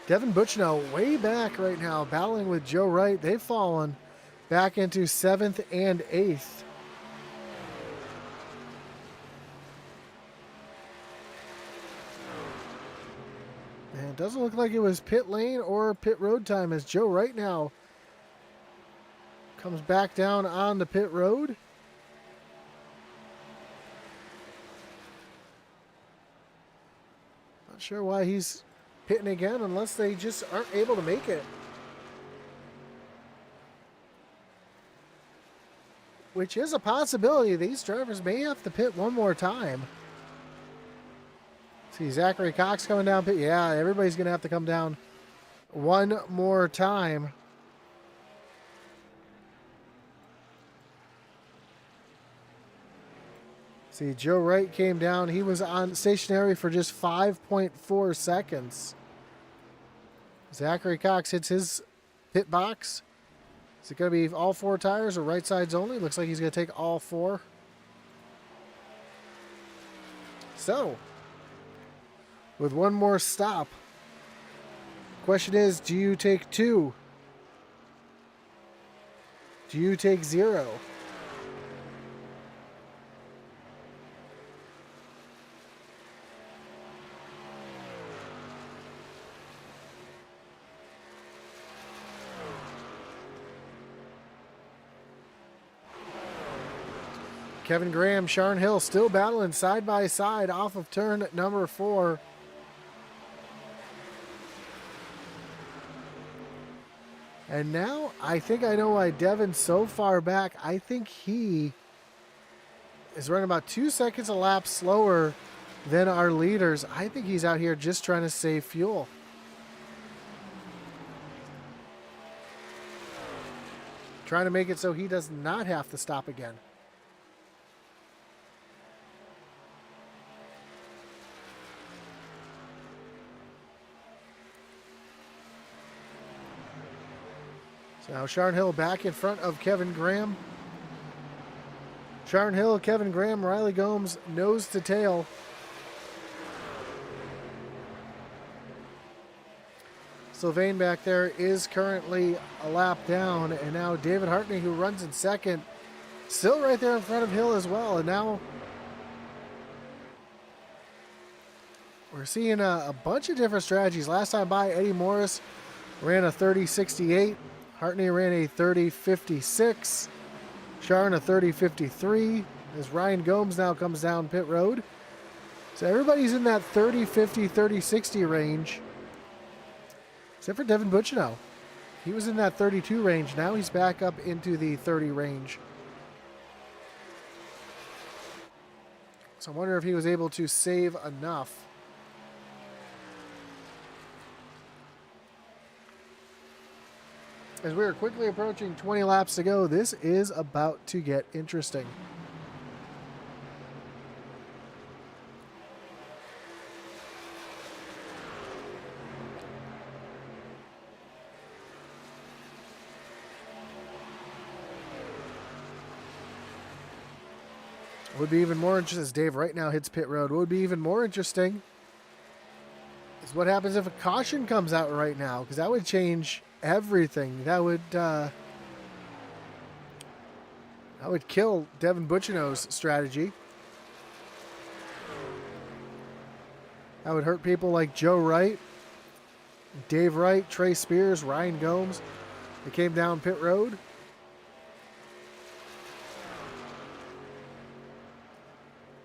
Devin Butchno way back right now, battling with Joe Wright. They've fallen back into 7th and 8th. And it doesn't look like it was pit lane or pit road time, as Joe Wright now comes back down on the pit road. Not sure why he's pitting again, unless they just aren't able to make it. Which is a possibility. These drivers may have to pit one more time. See, Zachary Cox coming down pit. Yeah, everybody's going to have to come down one more time. See, Joe Wright came down. He was on stationary for just 5.4 seconds. Zachary Cox hits his pit box. Is it going to be all 4 tires or right sides only? Looks like he's going to take all 4. So, with one more stop, question is, do you take 2? Do you take 0? Kevin Graham, Sharn Hill still battling side by side off of turn number 4. And now I think I know why Devin's so far back. I think he is running about 2 seconds a lap slower than our leaders. I think he's out here just trying to save fuel. Trying to make it so he does not have to stop again. So now Sharn Hill back in front of Kevin Graham. Sharn Hill, Kevin Graham, Riley Gomes, nose to tail. Sylvain back there is currently a lap down. And now David Hartney, who runs in second, still right there in front of Hill as well. And now we're seeing a bunch of different strategies. Last time by, Eddie Morris ran a 30.68. Hartney ran a 30.56. Sharn a 30.53. As Ryan Gomes now comes down pit road. So everybody's in that 30.50, 30.60 range. Except for Devin Butchno. He was in that 32 range. Now he's back up into the 30 range. So I wonder if he was able to save enough. As we are quickly approaching 20 laps to go, this is about to get interesting. Would be even more interesting as Dave right now hits pit road. What would be even more interesting is what happens if a caution comes out right now, because that would change everything. That would kill Devin Butchino's strategy. That would hurt people like Joe Wright, Dave Wright, Trey Spears, Ryan Gomes. They came down pit road.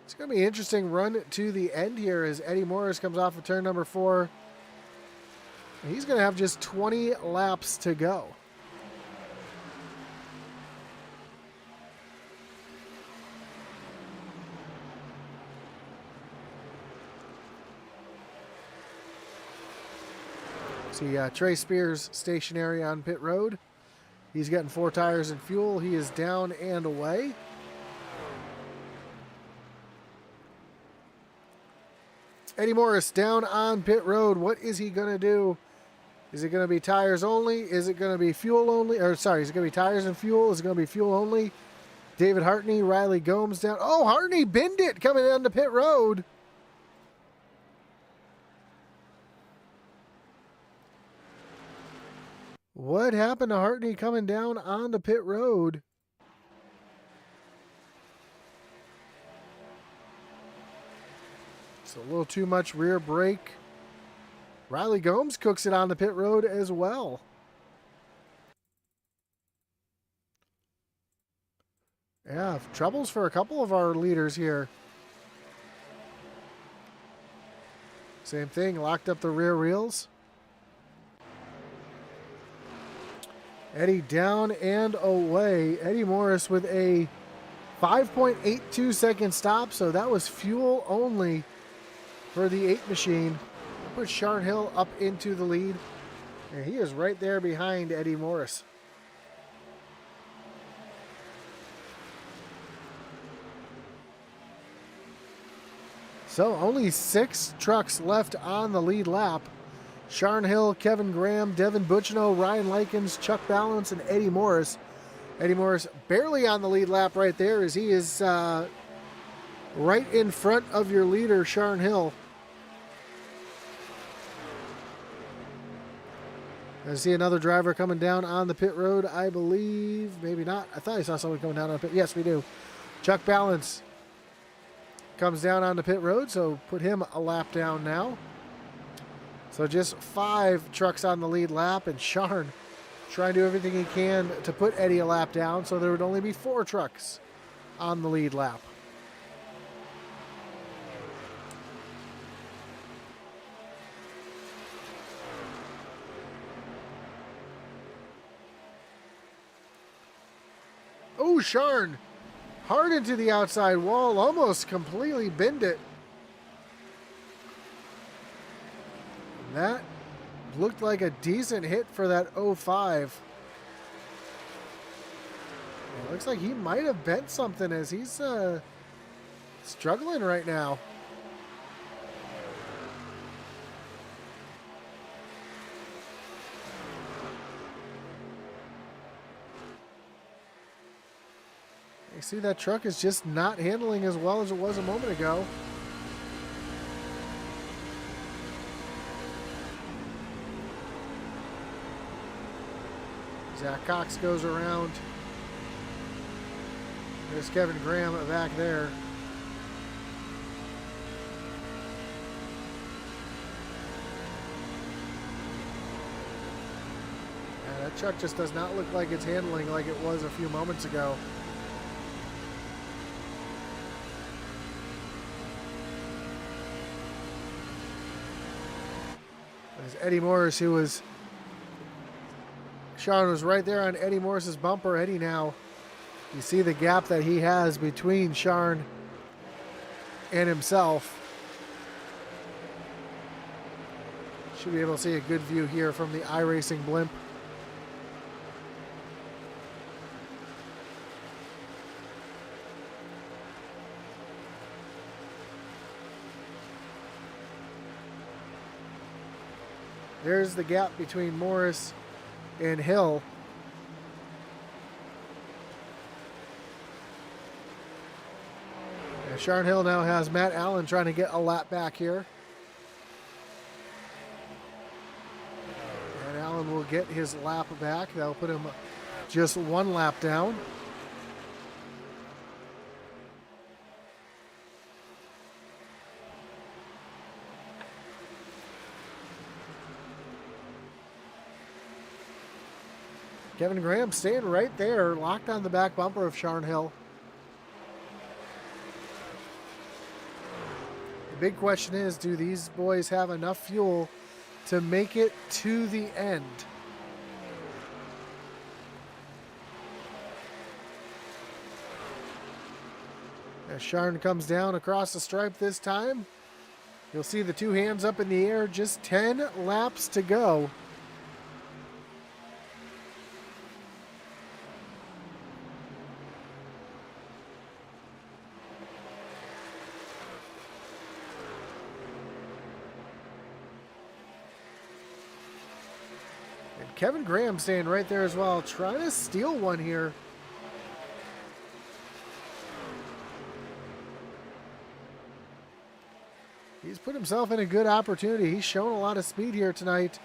It's going to be an interesting run to the end here as Eddie Morris comes off of turn number 4. He's going to have just 20 laps to go. See Trey Spears stationary on pit road. He's getting 4 tires and fuel. He is down and away. Eddie Morris down on pit road. What is he going to do? Is it going to be tires only? Is it going to be fuel only? Or sorry, is it going to be tires and fuel? Is it going to be fuel only? David Hartney, Riley Gomes down. Oh, Hartney binned it coming down to pit road. What happened to Hartney coming down on the pit road? It's a little too much rear brake. Riley Gomes cooks it on the pit road as well. Yeah, troubles for a couple of our leaders here. Same thing, locked up the rear wheels. Eddie down and away. Eddie Morris with a 5.82 second stop, so that was fuel only for the 8 machine. Put Sharn Hill up into the lead, and he is right there behind Eddie Morris. So only 6 trucks left on the lead lap. Sharn Hill, Kevin Graham, Devin Butchino, Ryan Likens, Chuck Balance, and Eddie Morris. Eddie Morris barely on the lead lap right there as he is right in front of your leader, Sharn Hill. I see another driver coming down on the pit road, I believe. Maybe not. I thought I saw someone coming down on the pit. Yes, we do. Chuck Balance comes down on the pit road, so put him a lap down now. So just 5 trucks on the lead lap, and Sharn trying to do everything he can to put Eddie a lap down, so there would only be 4 trucks on the lead lap. Oh, Sharn hard into the outside wall, almost completely binned it. That looked like a decent hit for that 05. It looks like he might have bent something as he's struggling right now. You see that truck is just not handling as well as it was a moment ago. Zach Cox goes around. There's Kevin Graham back there. Yeah, that truck just does not look like it's handling like it was a few moments ago. There's Eddie Morris, who was... Sharn was right there on Eddie Morris's bumper. Eddie now, you see the gap that he has between Sharn and himself. Should be able to see a good view here from the iRacing blimp. There's the gap between Morris and Hill. Sharn Hill now has Matt Allen trying to get a lap back here. And Allen will get his lap back. That'll put him just one lap down. Kevin Graham staying right there, locked on the back bumper of Sharn Hill. The big question is, do these boys have enough fuel to make it to the end? As Sharn comes down across the stripe this time, you'll see the two hands up in the air, just 10 laps to go. Kevin Graham staying right there as well, trying to steal one here. He's put himself in a good opportunity. He's shown a lot of speed here tonight.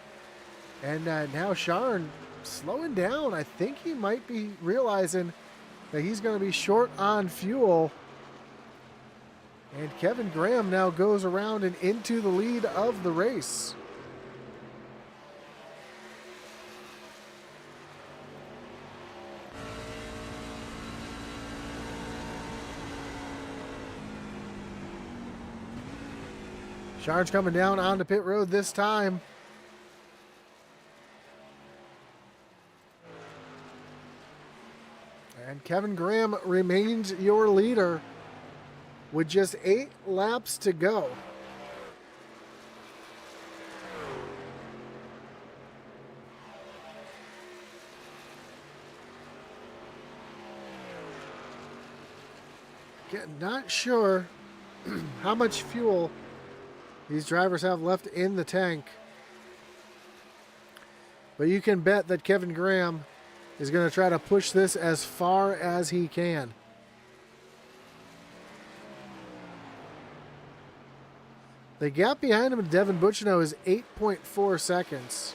And now Sharn slowing down. I think he might be realizing that he's going to be short on fuel. And Kevin Graham now goes around and into the lead of the race. Sharn's coming down onto pit road this time. And Kevin Graham remains your leader with just 8 laps to go. Not sure how much fuel these drivers have left in the tank. But you can bet that Kevin Graham is going to try to push this as far as he can. The gap behind him to Devin Buchino is 8.4 seconds.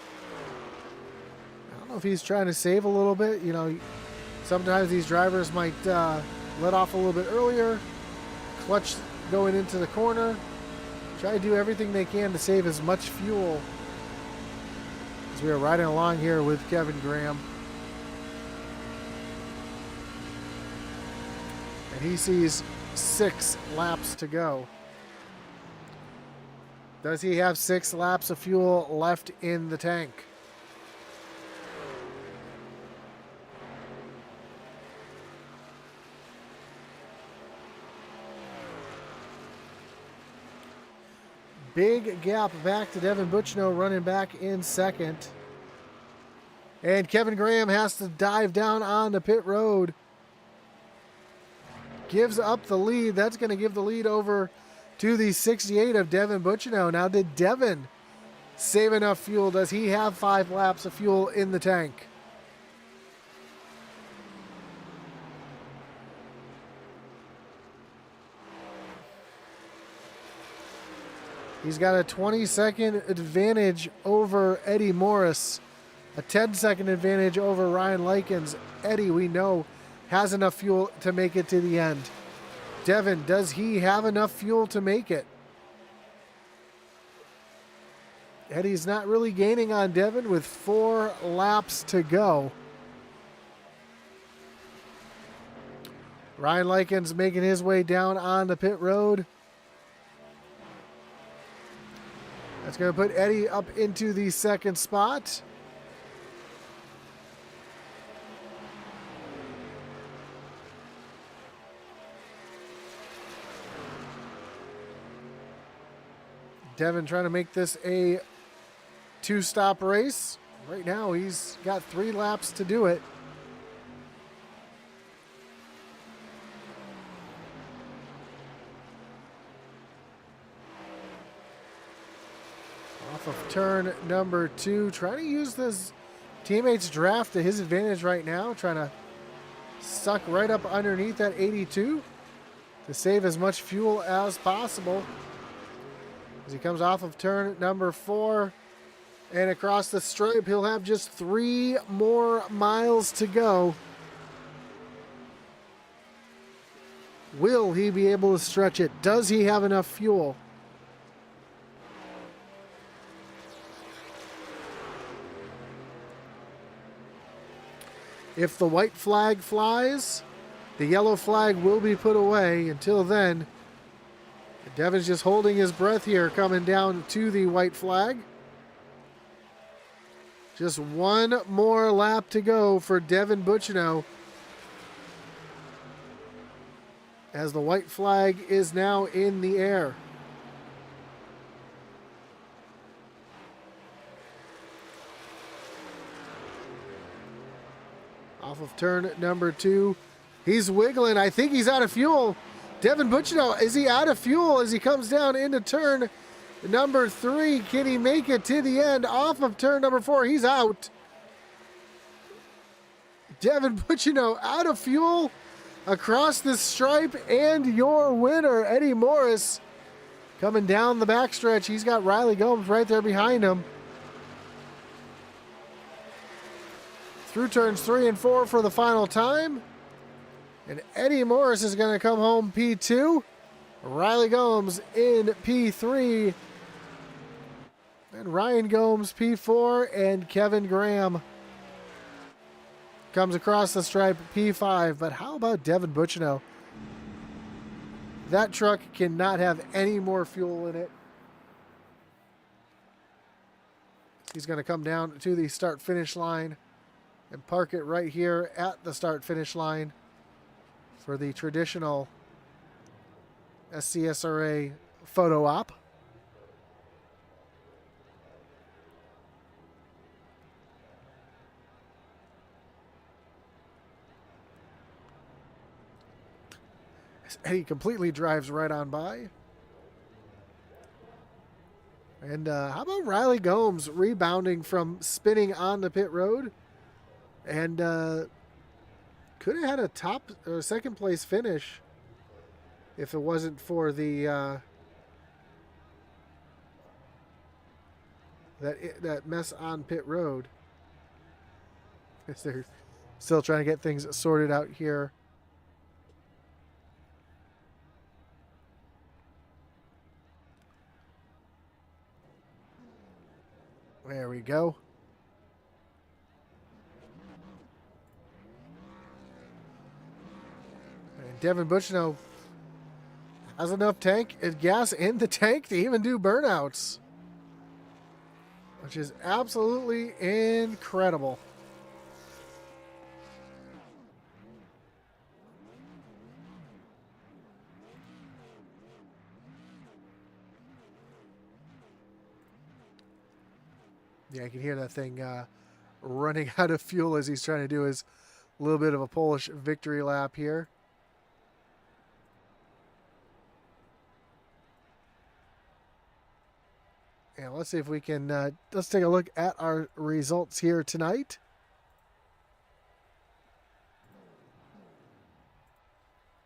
I don't know if he's trying to save a little bit. You know, sometimes these drivers might let off a little bit earlier, clutch going into the corner. Try to do everything they can to save as much fuel as we are riding along here with Kevin Graham. And he sees 6 laps to go. Does he have 6 laps of fuel left in the tank? Big gap back to Devin Buchino running back in second. And Kevin Graham has to dive down on the pit road. Gives up the lead. That's going to give the lead over to the 68 of Devin Buchino. Now, did Devin save enough fuel? Does he have 5 laps of fuel in the tank? He's got a 20-second advantage over Eddie Morris, a 10-second advantage over Ryan Likens. Eddie, we know, has enough fuel to make it to the end. Devin, does he have enough fuel to make it? Eddie's not really gaining on Devin with 4 laps to go. Ryan Likens making his way down on the pit road. That's going to put Eddie up into the second spot. Devin trying to make this a 2-stop race. Right now he's got 3 laps to do it. Off of turn number 2, trying to use this teammates draft to his advantage right now, trying to suck right up underneath that 82. to save as much fuel as possible. As he comes off of turn number 4 and across the stripe, he'll have just 3 more miles to go. Will he be able to stretch it? Does he have enough fuel? If the white flag flies, the yellow flag will be put away. Until then, Devin's just holding his breath here, coming down to the white flag. Just one more lap to go for Devin Bucino, as the white flag is now in the air. Off of turn number 2. He's wiggling. I think he's out of fuel. Devin Bucino, is he out of fuel as he comes down into turn number 3? Can he make it to the end? Off of turn number 4, he's out. Devin Bucino out of fuel across the stripe, and your winner, Eddie Morris, coming down the backstretch. He's got Riley Gomes right there behind him. Through turns 3 and 4 for the final time. And Eddie Morris is going to come home P2. Riley Gomes in P3. And Ryan Gomes P4. And Kevin Graham comes across the stripe P5. But how about Devin Bucino? That truck cannot have any more fuel in it. He's going to come down to the start-finish line and park it right here at the start-finish line for the traditional SCSRA photo op. He completely drives right on by. And how about Riley Gomes rebounding from spinning on the pit road? And could have had a top or second place finish if it wasn't for the that mess on pit road. They're still trying to get things sorted out here. There we go. And Devin Bucino has enough gas in the tank to even do burnouts, which is absolutely incredible. Yeah, I can hear that thing running out of fuel as he's trying to do his little bit of a Polish victory lap here. And let's see if we can, let's take a look at our results here tonight.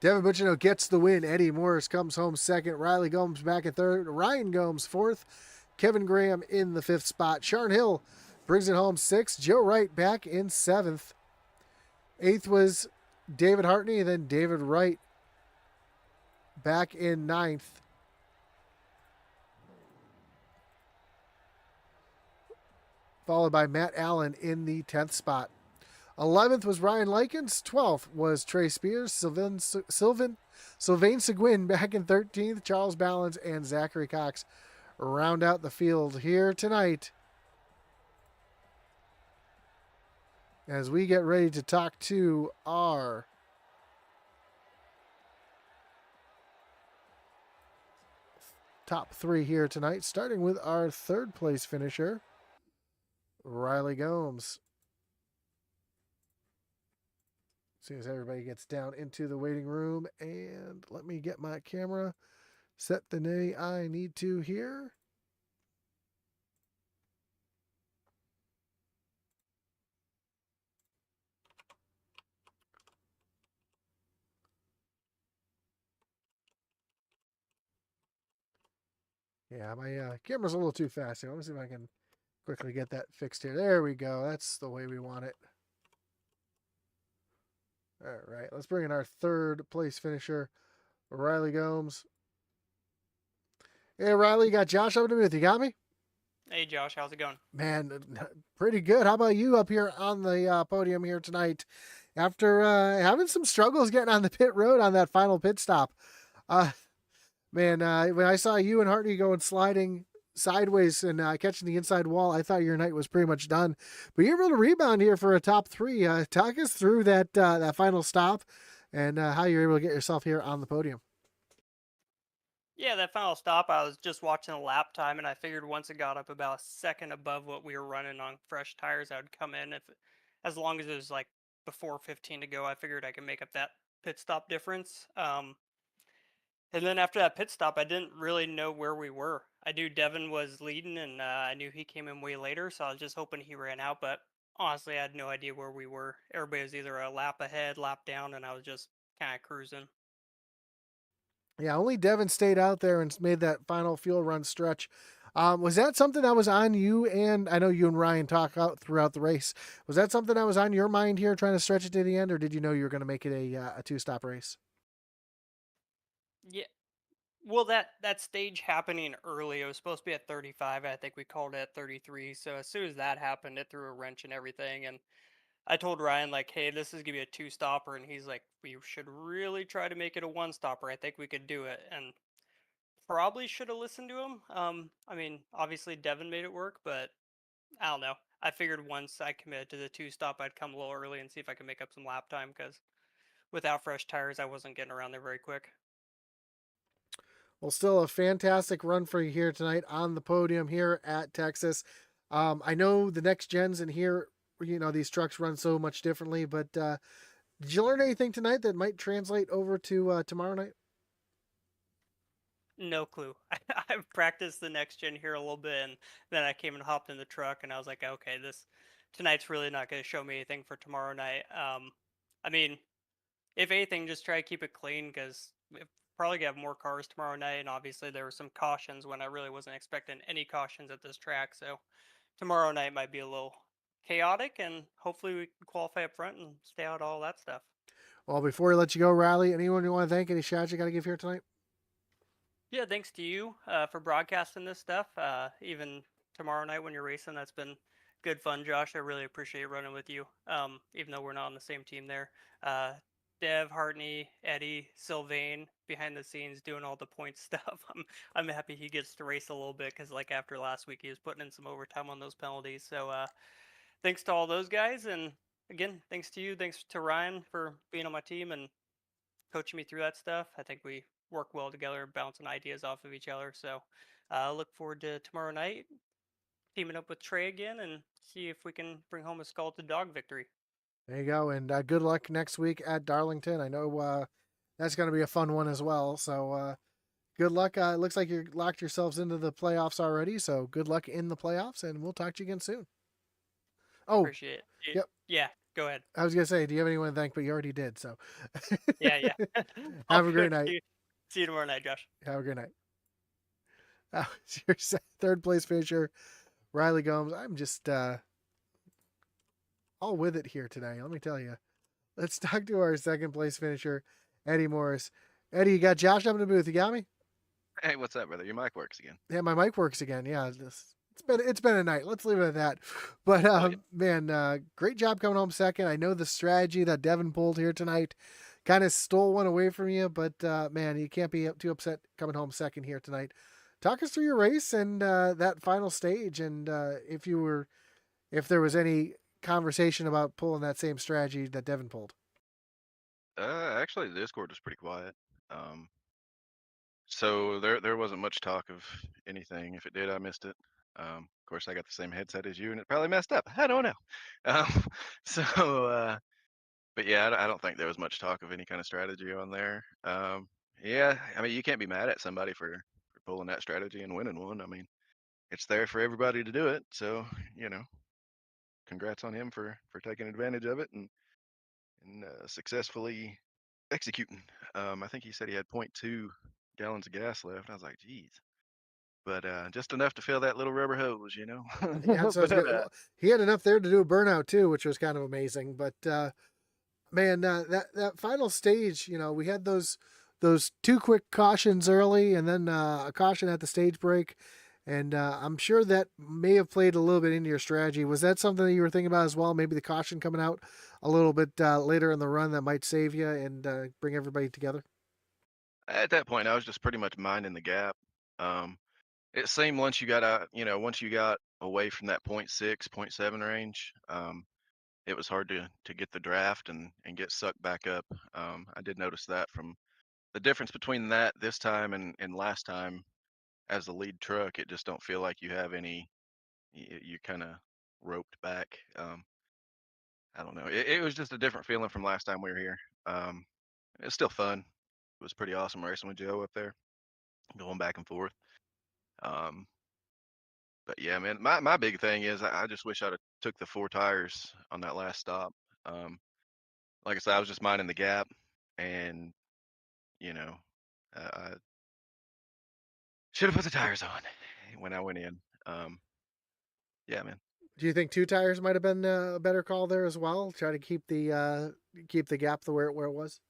Devin Bucino gets the win. Eddie Morris comes home second. Riley Gomes back in third. Ryan Gomes fourth. Kevin Graham in the 5th spot. Sharn Hill brings it home 6th. Joe Wright back in 7th. 8th was David Hartney, and then David Wright back in 9th. Followed by Matt Allen in the 10th spot. 11th was Ryan Likens. 12th was Trey Spears. Sylvain Seguin back in 13th. Charles Ballins and Zachary Cox round out the field here tonight as we get ready to talk to our top 3 here tonight, starting with our 3rd place finisher, Riley Gomes. As soon as everybody gets down into the waiting room, and let me get my camera set the way I need to here. Yeah, my camera's a little too fast here. Let me see if I can quickly get that fixed here. There we go. That's the way we want it. All right, let's bring in our third place finisher, Riley Gomes. Hey, Riley, you got Josh up to me with you. Got me? Hey Josh, how's it going? Man, pretty good. How about you up here on the podium here tonight after having some struggles getting on the pit road on that final pit stop? Uh, Man, when I saw you and Hartney going sliding sideways and catching the inside wall, I thought your night was pretty much done. But you're able to rebound here for a top three. Talk us through that final stop and how you're able to get yourself here on the podium. Yeah, that final stop, I was just watching the lap time, and I figured once it got up about a second above what we were running on fresh tires, I would come in. As long as it was like before 15 to go, I figured I could make up that pit stop difference. And then after that pit stop, I didn't really know where we were. I knew Devin was leading, and I knew he came in way later, so I was just hoping he ran out. But honestly, I had no idea where we were. Everybody was either a lap ahead, lap down, and I was just kind of cruising. Yeah, only Devin stayed out there and made that final fuel run stretch. Was that something that was on you? And I know you and Ryan talk out throughout the race. Was that something that was on your mind here, trying to stretch it to the end, or did you know you were going to make it a two-stop race? Yeah, well, that stage happening early, it was supposed to be at 35. I think we called it at 33. So as soon as that happened, it threw a wrench in everything. And I told Ryan like, "Hey, this is gonna be a two stopper," and he's like, "We should really try to make it a one stopper. I think we could do it." And probably should have listened to him. I mean, obviously Devin made it work, but I don't know. I figured once I committed to the two stop, I'd come a little early and see if I could make up some lap time because without fresh tires, I wasn't getting around there very quick. Well, still a fantastic run for you here tonight on the podium here at Texas. I know the next gens in here, these trucks run so much differently, but did you learn anything tonight that might translate over to tomorrow night? No clue. I practiced the next gen here a little bit, and then I came and hopped in the truck, and I was like, okay, this tonight's really not going to show me anything for tomorrow night. I mean, if anything, just try to keep it clean because we probably gonna have more cars tomorrow night, and obviously there were some cautions when I really wasn't expecting any cautions at this track. So tomorrow night might be a little chaotic, and hopefully we can qualify up front and stay out all that stuff. Well, before we let you go, Riley, anyone you want to thank? Any shots you got to give here tonight? Yeah, thanks to you for broadcasting this stuff. Even tomorrow night when you're racing, that's been good fun, Josh. I really appreciate running with you, even though we're not on the same team there. Uh, Dev, Hartney, Eddie, Sylvain behind the scenes doing all the point stuff. I'm happy he gets to race a little bit because like after last week he was putting in some overtime on those penalties. So thanks to all those guys, and again thanks to you. Thanks to Ryan for being on my team and coaching me through that stuff. I think we work well together, bouncing ideas off of each other. So I look forward to tomorrow night, teaming up with Trey again and see if we can bring home a skull to dog victory. There you go, and good luck next week at Darlington. I know that's going to be a fun one as well. So good luck. It looks like you locked yourselves into the playoffs already. So good luck in the playoffs, and we'll talk to you again soon. Oh, Appreciate it. yep. Yeah, go ahead. I was gonna say, do you have anyone to thank? But you already did. So Yeah, yeah. All have a great good. night. See you tomorrow night, Josh. Have a great night. It's your third place finisher, Riley Gomes. I'm just all with it here today. Let me tell you. Let's talk to our second place finisher, Eddie Morris. Eddie, you got Josh up in the booth. You got me? Hey, what's up, brother? Your mic works again. Yeah, my mic works again. Yeah, it's been a night. Let's leave it at that. But Oh yeah. man, great job coming home second. I know the strategy that Devin pulled here tonight kind of stole one away from you, but man, you can't be too upset coming home second here tonight. Talk us through your race and that final stage, and if there was any conversation about pulling that same strategy that Devin pulled. Actually, the Discord was pretty quiet. Um, so there wasn't much talk of anything. If it did, I missed it. Of course, I got the same headset as you, and it probably messed up. I don't know. Um, so, but yeah, I don't think there was much talk of any kind of strategy on there. Yeah, I mean, you can't be mad at somebody for pulling that strategy and winning one. I mean, it's there for everybody to do it. So, you know, congrats on him for taking advantage of it and successfully executing. I think he said he had zero point 0.2 gallons of gas left. I was like, geez. but just enough to fill that little rubber hose, you know. Yeah, so it's But good. Well, he had enough there to do a burnout too, which was kind of amazing. But man, that final stage, we had those two quick cautions early, and then a caution at the stage break, and I'm sure that may have played a little bit into your strategy. Was that something that you were thinking about as well? Maybe the caution coming out a little bit later in the run that might save you and bring everybody together. at that point, I was just pretty much minding the gap. It seemed once you got out, once you got away from that point 0.6, point 0.7 range, it was hard to get the draft and get sucked back up. I did notice that from the difference between that this time and last time as the lead truck. It just don't feel like you have any. You're kind of roped back. I don't know. It was just a different feeling from last time we were here. It's still fun. It was pretty awesome racing with Joe up there, going back and forth. Um, but yeah, man, my big thing is I just wish I'd have took the 4 tires on that last stop. Um, like I said, I was just minding the gap, and you know, I should have put the tires on when I went in. Yeah, man. Do you think two tires might have been a better call there as well? Try to keep the gap the where it was.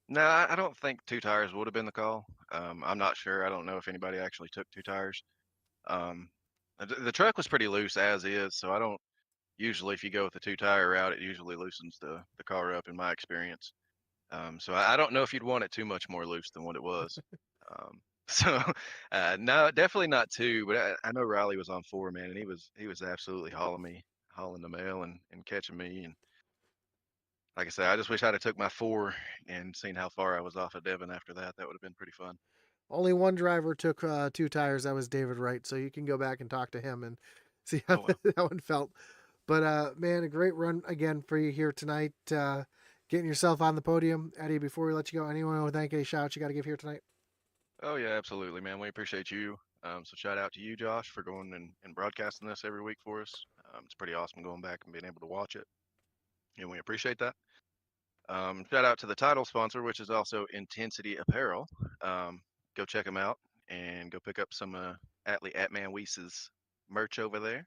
No, I don't think 2 tires would have been the call. I'm not sure. I don't know if anybody actually took 2 tires. Um, the truck was pretty loose as is, so I don't usually, if you go with the 2 tire route, it usually loosens the car up in my experience. So I don't know if you'd want it too much more loose than what it was. Um, so no, definitely not two. But I know Riley was on 4, man, and he was absolutely hauling the mail and catching me. And like I said, I just wish I'd have took my 4 and seen how far I was off of Devin after that. That would have been pretty fun. Only one driver took two tires. That was David Wright. So you can go back and talk to him and see how Oh well. that one felt. But man, a great run again for you here tonight. Getting yourself on the podium, Eddie. Before we let you go, anyone want to thank any shouts you got to give here tonight? Oh yeah, absolutely, man. We appreciate you. So shout out to you, Josh, for going and broadcasting this every week for us. It's pretty awesome going back and being able to watch it, and we appreciate that. Shout out to the title sponsor, which is also Intensity Apparel. Go check them out and go pick up some Atman Weese's merch over there.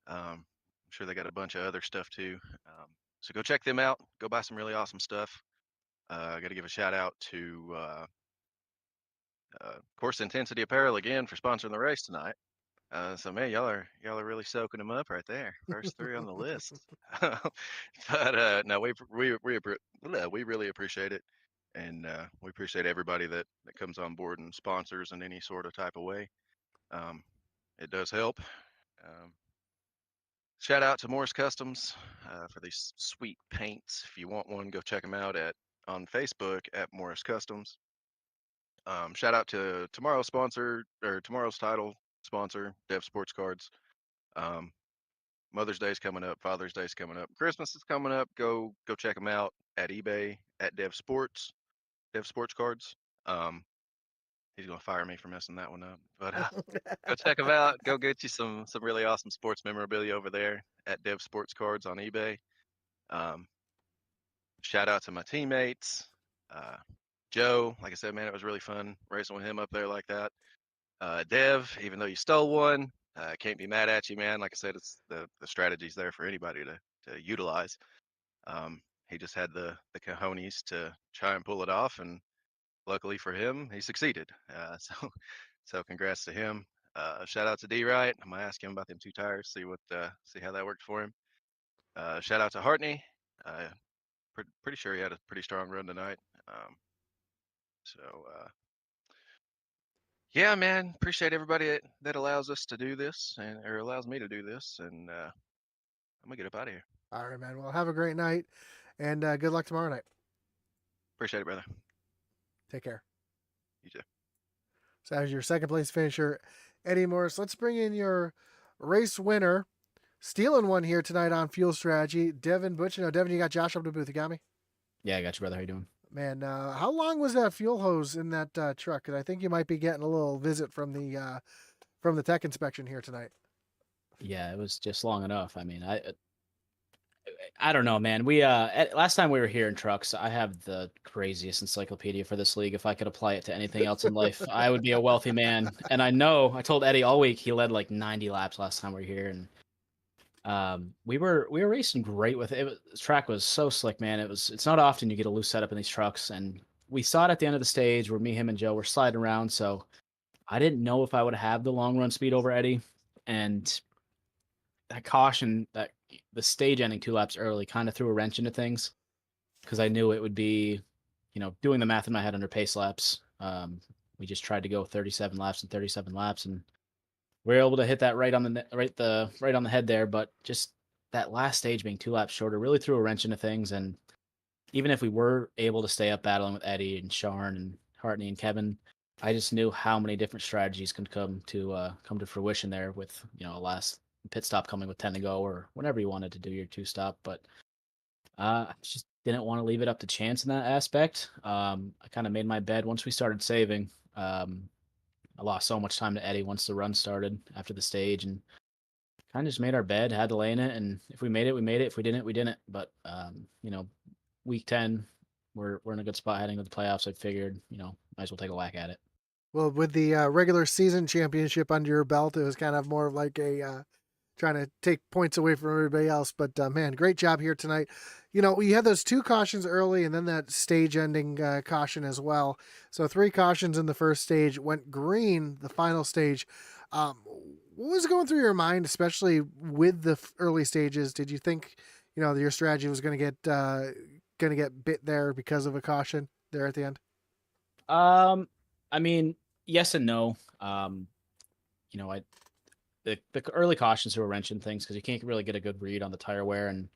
I'm sure they got a bunch of other stuff too. So go check them out. Go buy some really awesome stuff. I got to give a shout out to, of course, Intensity Apparel again for sponsoring the race tonight. So man, y'all are really soaking them up right there. First 3 on the list. But no, we really appreciate it, and we appreciate everybody that comes on board and sponsors in any sort of type of way. Um, it does help. Um, Shout out to Morris Customs for these sweet paints. If you want one, go check them out on Facebook at Morris Customs. Shout out to tomorrow's sponsor or tomorrow's title sponsor, Dev Sports Cards. Um, Mother's Day's coming up, Father's Day's coming up, Christmas is coming up. Go check them out at eBay at Dev Sports Cards. Um, he's gonna fire me for messing that one up, but go check them out. Go get you some really awesome sports memorabilia over there at Dev Sports Cards on eBay. Um, Shout out to my teammates, uh, Joe. Like I said, man, it was really fun racing with him up there like that. Dev, even though you stole one, can't be mad at you, man. Like I said, it's the strategy's there for anybody to utilize. He just had the cojones to try and pull it off, and luckily for him, he succeeded. So congrats to him. Shout out to D Wright. I'm gonna ask him about them 2 tires, see how that worked for him. Shout out to Hartney. Uh, pretty sure he had a pretty strong run tonight. Um, so yeah, man, appreciate everybody that allows us to do this or allows me to do this, and I'm gonna get up out of here. All right, man. Well, have a great night, and good luck tomorrow night. Appreciate it, brother. Take care. You too. So as your second place finisher, Eddie Morris, let's bring in your race winner, stealing one here tonight on Fuel Strategy, Devin Butch. Devin, you got Josh up to the booth. You got me? Yeah, I got you, brother. How you doing? Man, how long was that fuel hose in that truck? Because I think you might be getting a little visit from the tech inspection here tonight. Yeah, it was just long enough. I mean, I don't know, man. Last time we were here in trucks, I have the craziest encyclopedia for this league. If I could apply it to anything else in life, I would be a wealthy man. And I told Eddie all week he led like 90 laps last time we were here, and we were racing great with it. The track was so slick, man. It's not often you get a loose setup in these trucks, and we saw it at the end of the stage where me, him, and Joe were sliding around. So I didn't know if I would have the long run speed over Eddie, and that caution, that the stage ending 2 laps early, kind of threw a wrench into things because I knew it would be, doing the math in my head under pace laps. We just tried to go 37 laps and 37 laps, and we were able to hit that right on the head there. But just that last stage being 2 laps shorter really threw a wrench into things. And even if we were able to stay up battling with Eddie and Sharn and Hartney and Kevin, I just knew how many different strategies could come to fruition there with a last pit stop coming with 10 to go or whenever you wanted to do your 2 stop. But I just didn't want to leave it up to chance in that aspect. I kind of made my bed once we started saving. I lost so much time to Eddie once the run started after the stage, and kind of just made our bed, had to lay in it, and if we made it, we made it. If we didn't, we didn't. But week 10, we're in a good spot heading to the playoffs. I figured, might as well take a whack at it. Well, with the regular season championship under your belt, it was kind of more of like a trying to take points away from everybody else. But man, great job here tonight. We had those 2 cautions early and then that stage ending caution as well. So 3 cautions in the first stage, went green the final stage. What was going through your mind, especially with the early stages? Did you think, your strategy was going to get bit there because of a caution there at the end? I mean, yes and no. The early cautions were wrenching things because you can't really get a good read on the tire wear, and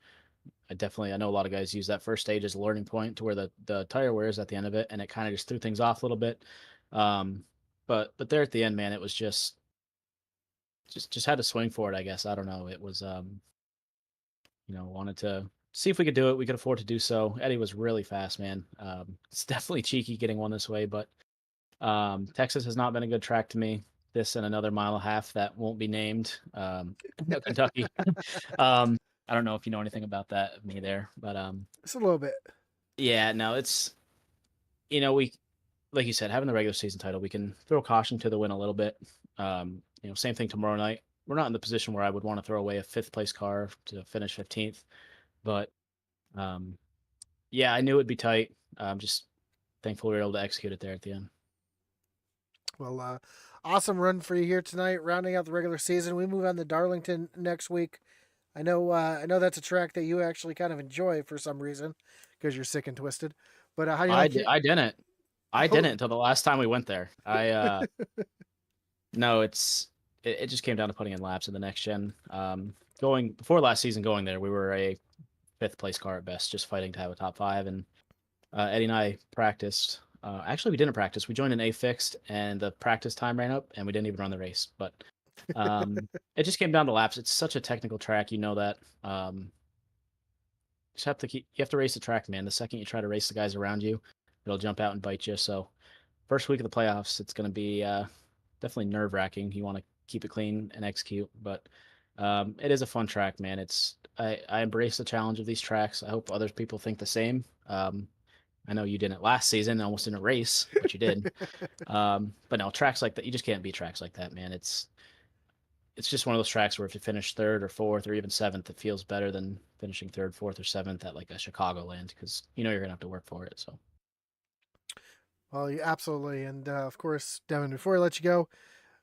I know a lot of guys use that first stage as a learning point to where the tire wear is at the end of it, and it kind of just threw things off a little bit. But there at the end, man, it was just had to swing for it, I guess. I don't know. It was wanted to see if we could do it. We could afford to do so. Eddie was really fast, man. It's definitely cheeky getting one this way, but Texas has not been a good track to me. This and another mile and a half that won't be named. Kentucky. I don't know if you know anything about that of me there, but Just a little bit. yeah, no, it's we, like you said, having the regular season title, we can throw caution to the wind a little bit. Same thing tomorrow night. We're not in the position where I would want to throw away a 5th place car to finish 15th, but yeah, I knew it'd be tight. Just thankful we were able to execute it there at the end. Well, awesome run for you here tonight, rounding out the regular season. We move on to Darlington next week. I know that's a track that you actually kind of enjoy for some reason because you're sick and twisted. But how do you like it? I didn't. I didn't until the last time we went there. No, it just came down to putting in laps in the next gen. Going before last season, going there, we were a 5th place car at best, just fighting to have a top 5. And Eddie and I practiced. Actually, we didn't practice. We joined an A fixed, and the practice time ran up, and we didn't even run the race. But it just came down to laps. It's such a technical track, that. You have to race the track, man. The second you try to race the guys around you, it'll jump out and bite you. So, first week of the playoffs, it's going to be definitely nerve wracking. You want to keep it clean and execute, but it is a fun track, man. I embrace the challenge of these tracks. I hope other people think the same. I know you didn't last season, almost in a race, but you did. But no, tracks like that, you just can't beat tracks like that, man. It's just one of those tracks where if you finish 3rd or 4th or even 7th, it feels better than finishing 3rd, 4th, or 7th at like a Chicagoland because you're gonna have to work for it. So. Well, absolutely, and of course, Devin. Before I let you go,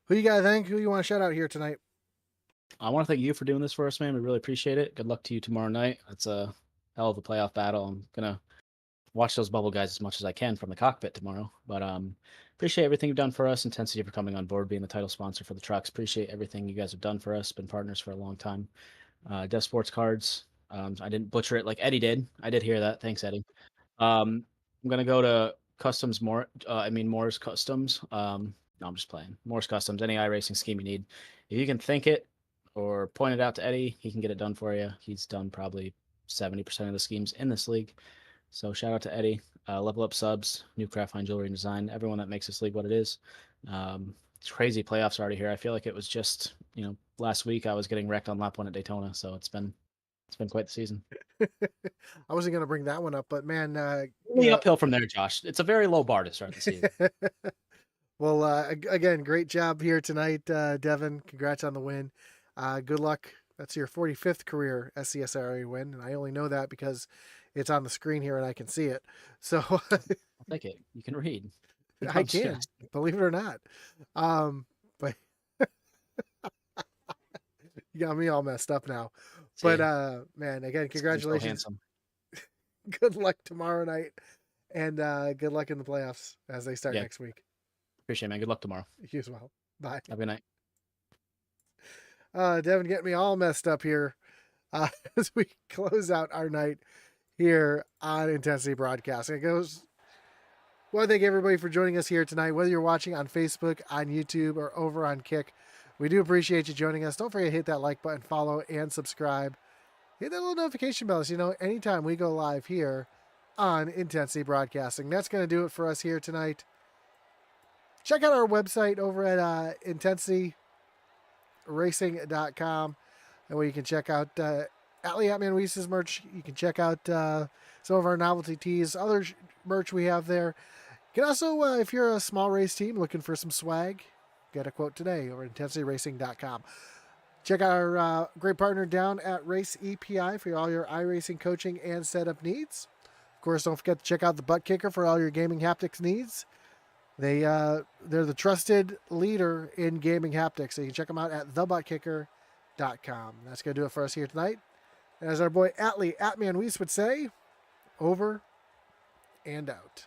who you got to thank? Who you want to shout out here tonight? I want to thank you for doing this for us, man. We really appreciate it. Good luck to you tomorrow night. That's a hell of a playoff battle. I'm gonna watch those bubble guys as much as I can from the cockpit tomorrow. But appreciate everything you've done for us. Intensity for coming on board, being the title sponsor for the trucks. Appreciate everything you guys have done for us. Been partners for a long time. Dev Sports Cards. I didn't butcher it like Eddie did. I did hear that. Thanks, Eddie. I'm gonna go to Customs Moore's Customs. No, I'm just playing. Moore's Customs. Any iRacing scheme you need. If you can think it or point it out to Eddie, he can get it done for you. He's done probably 70% of the schemes in this league. So shout out to Eddie. Level Up Subs, New Craft Fine Jewelry and Design, everyone that makes this league what it is. It's crazy. Playoffs already here. I feel like it was just, last week I was getting wrecked on lap 1 at Daytona. So it's been It's been quite the season. I wasn't going to bring that one up, but man, Only uphill from there, Josh. It's a very low bar to start the season. Well, again, great job here tonight, Devin. Congrats on the win. Good luck. That's your 45th career SCSRA win, and I only know that because it's on the screen here and I can see it. So I'll take it. You can read. I can, believe it or not. But you got me all messed up now. But man, again, congratulations. Good luck tomorrow night, and good luck in the playoffs as they start next week. Appreciate it, man. Good luck tomorrow. You as well. Bye. Have a good night. Devin getting me all messed up here as we close out our night here on Intensity Broadcasting. It goes. Well, I thank everybody for joining us here tonight, whether you're watching on Facebook, on YouTube, or over on Kick. We do appreciate you joining us. Don't forget to hit that like button, follow, and subscribe. Hit that little notification bell so you know anytime we go live here on Intensity Broadcasting. That's going to do it for us here tonight. Check out our website over at intensityracing.com, and where you can check out Atman Weiss's merch. You can check out some of our novelty tees, other merch we have there. You can also, if you're a small race team looking for some swag, get a quote today over at intensityracing.com. Check out our great partner down at Race EPI for all your iRacing coaching and setup needs. Of course, don't forget to check out the Butt Kicker for all your gaming haptics needs. They're the trusted leader in gaming haptics, so you can check them out at thebuttkicker.com. That's going to do it for us here tonight. And as our boy Atman Weiss would say, over and out.